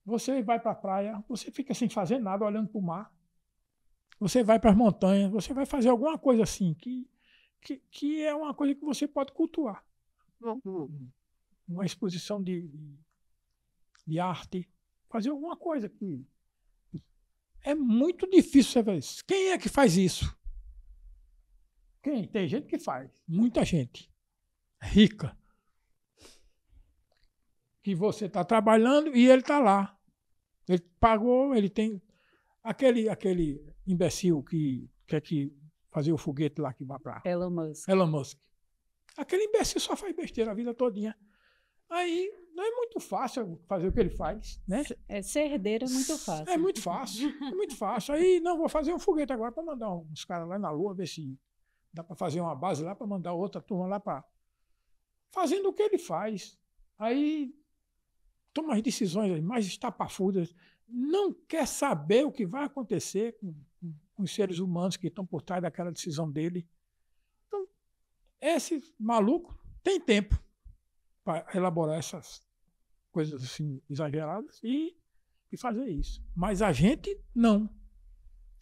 você vai para a praia, você fica sem fazer nada, olhando para o mar. Você vai para as montanhas, você vai fazer alguma coisa assim, que é uma coisa que você pode cultuar. Uma exposição de arte, fazer alguma coisa que é muito difícil você ver isso. Quem é que faz isso? Quem? Tem gente que faz, muita gente rica, que você está trabalhando e ele está lá. Ele pagou, ele tem aquele imbecil que quer que fazer o foguete lá que vai para Elon Musk. Elon Musk. Aquele imbecil só faz besteira a vida todinha. Aí não é muito fácil fazer o que ele faz, né? Ser herdeiro é muito fácil. É muito fácil, é muito fácil. Aí, não, vou fazer um foguete agora para mandar uns caras lá na Lua, ver se dá para fazer uma base lá, para mandar outra turma lá para... Fazendo o que ele faz. Aí toma as decisões mais estapafúrdias. Não quer saber o que vai acontecer com os seres humanos que estão por trás daquela decisão dele. Então, esse maluco tem tempo para elaborar essas coisas assim exageradas e fazer isso. Mas a gente não.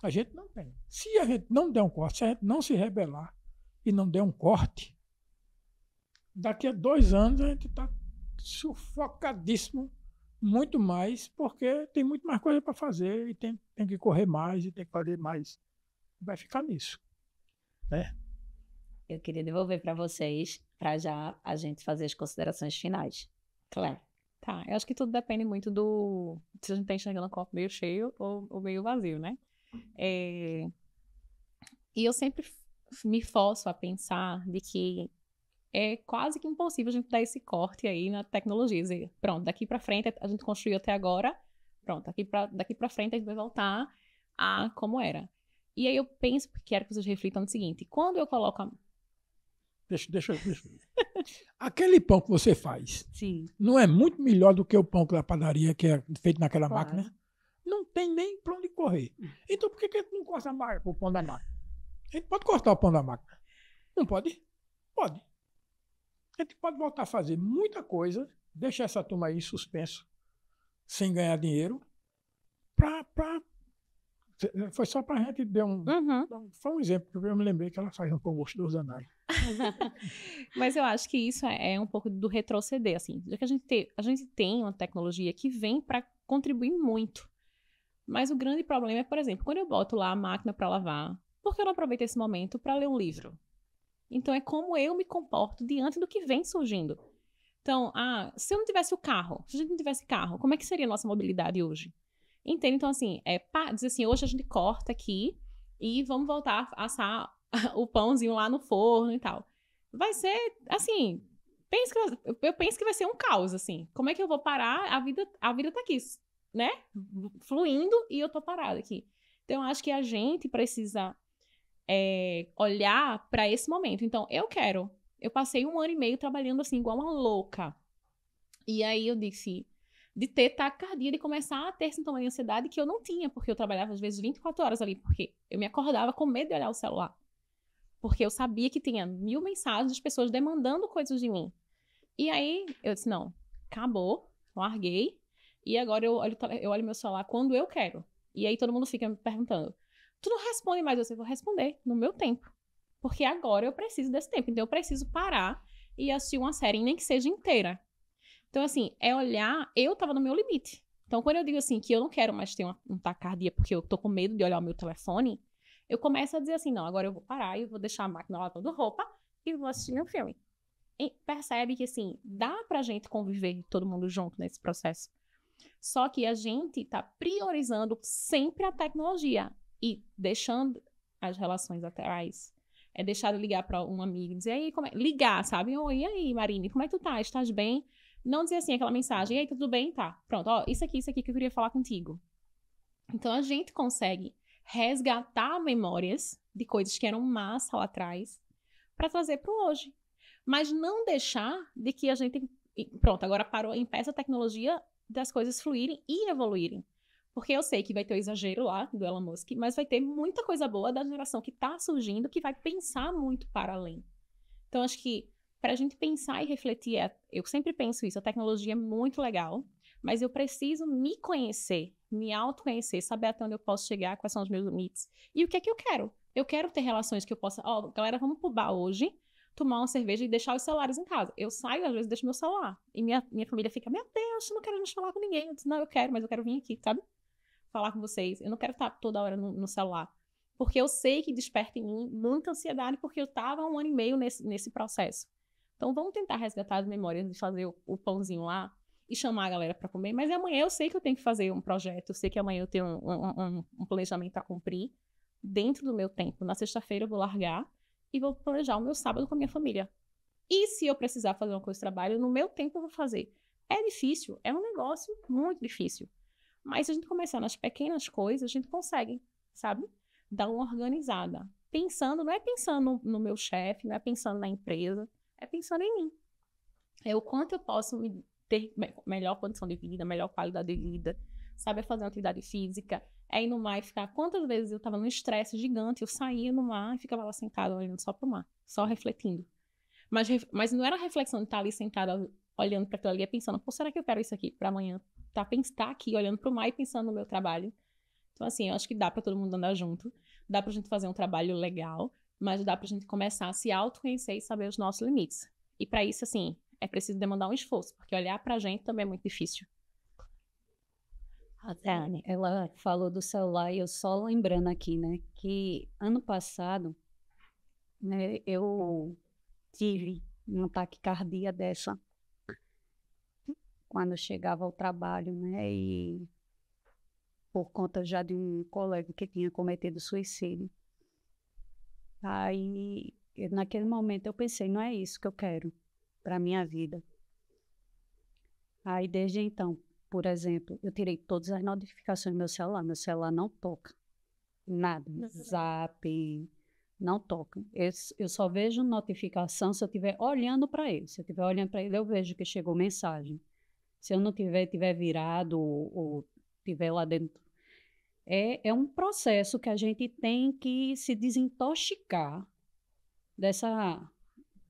A gente não tem. Se a gente não der um corte, se a gente não se rebelar e não der um corte, daqui a 2 anos a gente está sufocadíssimo, muito mais, porque tem muito mais coisa para fazer e tem que correr mais e tem que fazer mais. Vai ficar nisso. Né? Eu queria devolver para vocês, para já a gente fazer as considerações finais. Claro. Tá, eu acho que tudo depende muito do... Se a gente está enxergando o copo meio cheio ou meio vazio, né? E eu sempre me forço a pensar de que é quase que impossível a gente dar esse corte aí na tecnologia. Dizer, pronto, daqui para frente a gente construiu até agora, pronto, daqui para frente a gente vai voltar a como era. E aí eu penso, quero que vocês reflitam no seguinte, quando eu coloco a... Deixa. Aquele pão que você faz, Sim. não é muito melhor do que o pão da padaria que é feito naquela Claro. máquina? Não tem nem para onde correr. Então por que a gente não corta o pão da máquina? A gente pode cortar o pão da máquina. Não pode? Pode. A gente pode voltar a fazer muita coisa, deixar essa turma aí suspenso, sem ganhar dinheiro, foi só para a gente dar um... Foi um exemplo que eu me lembrei que ela faz um pão gostoso danado. Mas eu acho que isso é um pouco do retroceder, assim. Já que a gente tem uma tecnologia que vem para contribuir muito. Mas o grande problema é, por exemplo, quando eu boto lá a máquina para lavar, por que eu não aproveito esse momento para ler um livro? Então, é como eu me comporto diante do que vem surgindo. Então, se eu não tivesse o carro, se a gente não tivesse carro, como é que seria a nossa mobilidade hoje? Entende? Então, assim, dizer assim, hoje a gente corta aqui e vamos voltar a assar o pãozinho lá no forno e tal. Vai ser, assim, eu penso que vai ser um caos, assim. Como é que eu vou parar? A vida tá aqui, né? Fluindo e eu tô parada aqui. Então, eu acho que a gente precisa olhar para esse momento. Então, eu passei 1 ano e meio trabalhando assim, igual uma louca. E aí eu disse, de ter taquicardia, de começar a ter sintoma de ansiedade que eu não tinha, porque eu trabalhava às vezes 24 horas ali, porque eu me acordava com medo de olhar o celular. Porque eu sabia que tinha 1000 mensagens de pessoas demandando coisas de mim. E aí eu disse, não, acabou, larguei, e agora eu olho meu celular quando eu quero. E aí todo mundo fica me perguntando, tu não responde mais? Eu vou responder no meu tempo. Porque agora eu preciso desse tempo. Então eu preciso parar e assistir uma série, nem que seja inteira. Então, assim, olhar, eu tava no meu limite. Então, quando eu digo assim, que eu não quero mais ter um taquicardia porque eu tô com medo de olhar o meu telefone, eu começo a dizer assim, não, agora eu vou parar e vou deixar a máquina lavando roupa e vou assistir um filme. E percebe que, assim, dá pra gente conviver todo mundo junto nesse processo. Só que a gente tá priorizando sempre a tecnologia e deixando as relações atrás. É deixar de ligar para um amigo e dizer, aí, ligar, sabe? Oi, e aí, Marine, como é que tu tá? Estás bem? Não dizer assim aquela mensagem, e aí, tudo bem? Tá, pronto, ó, isso aqui que eu queria falar contigo. Então, a gente consegue resgatar memórias de coisas que eram massa lá atrás para trazer para o hoje. Mas não deixar de que a gente... Pronto, agora parou, impeça a tecnologia das coisas fluírem e evoluírem. Porque eu sei que vai ter o exagero lá do Elon Musk, mas vai ter muita coisa boa da geração que tá surgindo, que vai pensar muito para além. Então, acho que para a gente pensar e refletir, eu sempre penso isso, a tecnologia é muito legal, mas eu preciso me conhecer, me autoconhecer, saber até onde eu posso chegar, quais são os meus limites. E o que é que eu quero? Eu quero ter relações que eu possa... Ó, galera, vamos pro bar hoje, tomar uma cerveja e deixar os celulares em casa. Eu saio, às vezes, deixo meu celular. E minha família fica, meu Deus, eu não quero mais falar com ninguém. Eu disse, não, eu quero, mas eu quero vir aqui, sabe? Falar com vocês. Eu não quero estar toda hora no celular. Porque eu sei que desperta em mim muita ansiedade, porque eu estava 1 ano e meio nesse processo. Então, vamos tentar resgatar as memórias de fazer o pãozinho lá e chamar a galera para comer. Mas amanhã eu sei que eu tenho que fazer um projeto, eu sei que amanhã eu tenho um planejamento a cumprir dentro do meu tempo. Na sexta-feira eu vou largar e vou planejar o meu sábado com a minha família. E se eu precisar fazer uma coisa de trabalho, no meu tempo eu vou fazer. É difícil, é um negócio muito difícil. Mas se a gente começar nas pequenas coisas, a gente consegue, sabe? Dar uma organizada. Pensando, não é pensando no meu chefe, não é pensando na empresa, é pensando em mim. É o quanto eu posso ter melhor condição de vida, melhor qualidade de vida, sabe? É fazer uma atividade física, é ir no mar e ficar... Quantas vezes eu estava num estresse gigante, eu saía no mar e ficava lá sentada olhando só pro mar, só refletindo. Mas não era a reflexão de estar ali sentada olhando para aquilo ali e pensando, pô, será que eu quero isso aqui para amanhã? Tá aqui olhando pro mar e pensando no meu trabalho. Então, assim, eu acho que dá para todo mundo andar junto, dá pra gente fazer um trabalho legal, mas dá pra gente começar a se autoconhecer e saber os nossos limites. E para isso, assim, é preciso demandar um esforço, porque olhar pra gente também é muito difícil. A Dani, ela falou do celular e eu só lembrando aqui, né, que ano passado, né, eu tive uma taquicardia dessa quando eu chegava ao trabalho, né, e por conta já de um colega que tinha cometido suicídio. Aí, naquele momento eu pensei, não é isso que eu quero para minha vida. Aí, desde então, por exemplo, eu tirei todas as notificações do meu celular não toca, nada, Zap, não toca. Eu só vejo notificação se eu estiver olhando para ele. Se eu estiver olhando para ele, eu vejo que chegou mensagem. Se eu não tiver virado ou tiver lá dentro. É um processo que a gente tem que se desintoxicar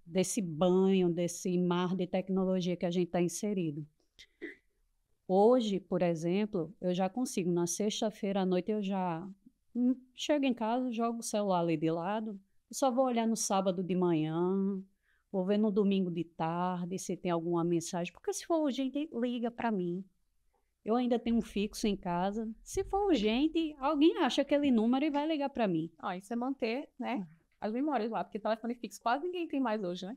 desse banho, desse mar de tecnologia que a gente está inserido. Hoje, por exemplo, eu já consigo, na sexta-feira à noite, eu já chego em casa, jogo o celular ali de lado, eu só vou olhar no sábado de manhã, vou ver no domingo de tarde se tem alguma mensagem, porque se for urgente, liga para mim. Eu ainda tenho um fixo em casa. Se for urgente, alguém acha aquele número e vai ligar para mim. Isso é manter, né, as memórias lá, porque telefone fixo quase ninguém tem mais hoje, né?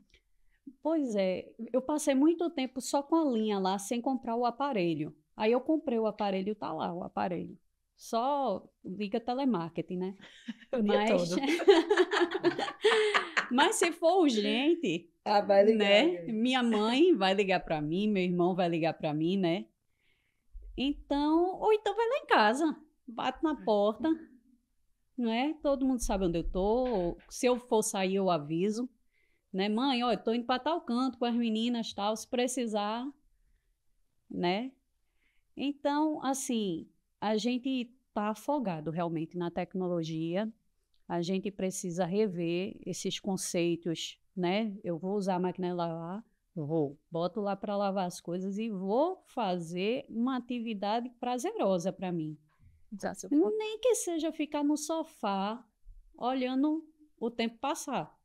Pois é, eu passei muito tempo só com a linha lá, sem comprar o aparelho. Aí eu comprei o aparelho, tá lá o aparelho. Só liga telemarketing, né? O dia todo. Mas se for urgente, vai ligar, né? Minha mãe vai ligar para mim, meu irmão vai ligar para mim, né? Então, ou então vai lá em casa, bate na porta, né? Todo mundo sabe onde eu tô. Se eu for sair, eu aviso. Né, mãe, ó, eu tô indo para tal canto com as meninas, tal, se precisar, né? Então, assim, a gente tá afogado realmente na tecnologia, a gente precisa rever esses conceitos, né? Eu vou usar a máquina de lavar, boto lá para lavar as coisas e vou fazer uma atividade prazerosa para mim. Nem que seja ficar no sofá, olhando o tempo passar.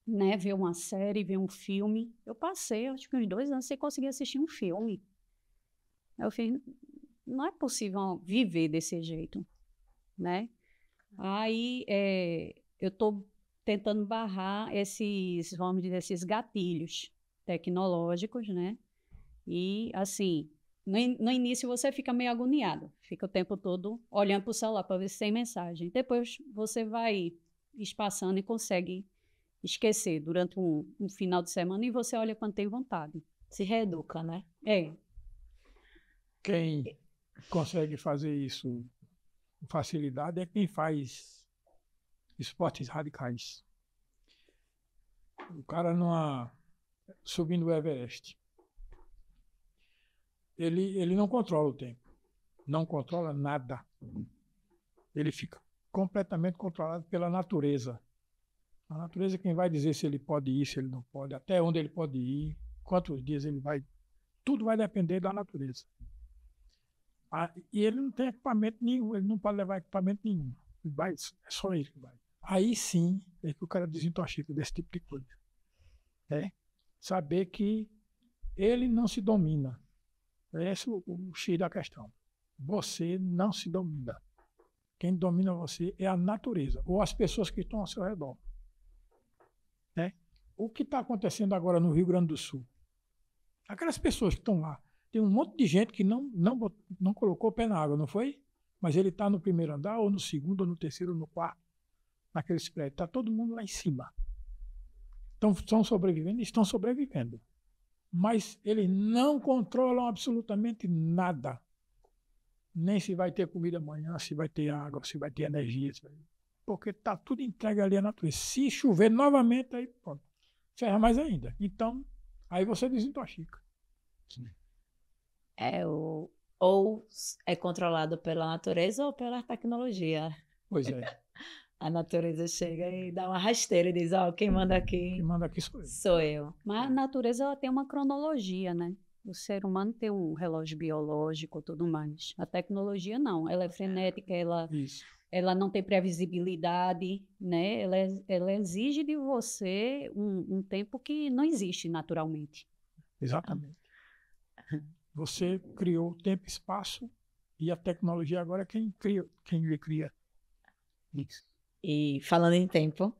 Né, ver uma série, ver um filme. Eu passei, acho que uns 2 anos sem conseguir assistir um filme. Eu fiz, não é possível viver desse jeito, né? Aí, eu estou tentando barrar vamos dizer, esses gatilhos tecnológicos, né? E, assim, no início você fica meio agoniado, fica o tempo todo olhando para o celular para ver se tem mensagem. Depois você vai espaçando e consegue esquecer durante um final de semana e você olha quando tem vontade. Se reeduca, né? Quem consegue fazer isso com facilidade é quem faz esportes radicais. O cara subindo o Everest. Ele não controla o tempo. não controla nada. Ele fica completamente controlado pela natureza. A natureza é quem vai dizer se ele pode ir, se ele não pode, até onde ele pode ir, quantos dias ele vai. Tudo vai depender da natureza. E ele não tem equipamento nenhum, ele não pode levar equipamento nenhum. Ele vai, é só ele que vai. Aí sim é que o cara desintoxica desse tipo de coisa. Saber que ele não se domina. Esse é o X da questão. Você não se domina. Quem domina você é a natureza, ou as pessoas que estão ao seu redor. O que está acontecendo agora no Rio Grande do Sul? Aquelas pessoas que estão lá, tem um monte de gente que não colocou o pé na água, não foi? Mas ele está no primeiro andar, ou no segundo, ou no terceiro, ou no quarto, naqueles prédios. Está todo mundo lá em cima. Então, estão sobrevivendo. Mas eles não controlam absolutamente nada. Nem se vai ter comida amanhã, se vai ter água, se vai ter energia. Porque está tudo entregue ali à natureza. Se chover novamente, aí pronto, ferra mais ainda. Então, aí você desintoxica. Ou é controlado pela natureza ou pela tecnologia. Pois é. A natureza chega e dá uma rasteira e diz, quem manda aqui... Quem manda aqui sou eu. Sou eu. Mas a natureza ela tem uma cronologia, né? O ser humano tem um relógio biológico e tudo mais. A tecnologia não. Ela é frenética, ela não tem previsibilidade, né? Ela exige de você um tempo que não existe naturalmente. Exatamente. Você criou tempo e espaço e a tecnologia agora é quem lhe cria. Isso. E falando em tempo,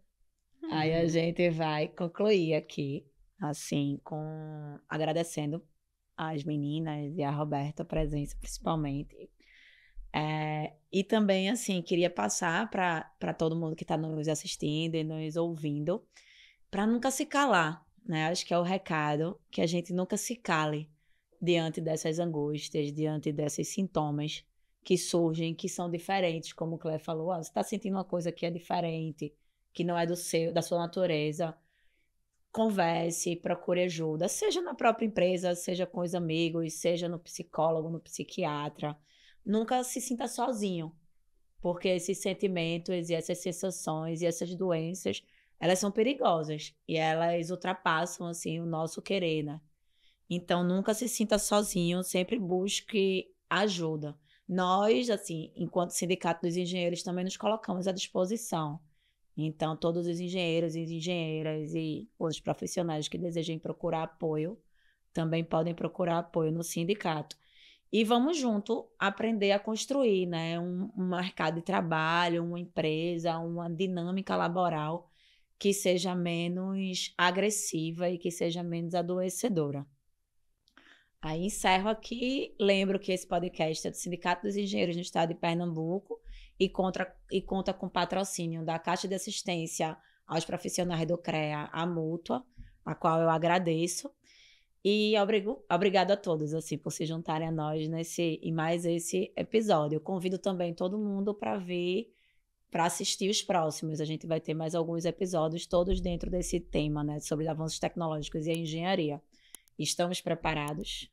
aí a gente vai concluir aqui, assim, agradecendo às meninas e a Roberta a presença, principalmente. E também, assim, queria passar para todo mundo que está nos assistindo e nos ouvindo, para nunca se calar, né? Acho que é o recado, que a gente nunca se cale diante dessas angústias, diante desses sintomas que surgem, que são diferentes, como o Clé falou, você está sentindo uma coisa que é diferente, que não é da sua natureza, converse, procure ajuda, seja na própria empresa, seja com os amigos, seja no psicólogo, no psiquiatra. Nunca se sinta sozinho, porque esses sentimentos e essas sensações e essas doenças, elas são perigosas e elas ultrapassam, assim, o nosso querer, né? Então, nunca se sinta sozinho, sempre busque ajuda. Nós, assim, enquanto Sindicato dos Engenheiros, também nos colocamos à disposição. Então, todos os engenheiros e engenheiras e outros profissionais que desejem procurar apoio, também podem procurar apoio no sindicato. E vamos junto aprender a construir, né, um mercado de trabalho, uma empresa, uma dinâmica laboral que seja menos agressiva e que seja menos adoecedora. Aí encerro aqui, lembro que esse podcast é do Sindicato dos Engenheiros no Estado de Pernambuco e conta com patrocínio da Caixa de Assistência aos Profissionais do CREA, a Mútua, a qual eu agradeço. E obrigado a todos, assim, por se juntarem a nós em mais esse episódio. Eu convido também todo mundo para assistir os próximos. A gente vai ter mais alguns episódios, todos dentro desse tema, né, sobre avanços tecnológicos e a engenharia. Estamos preparados?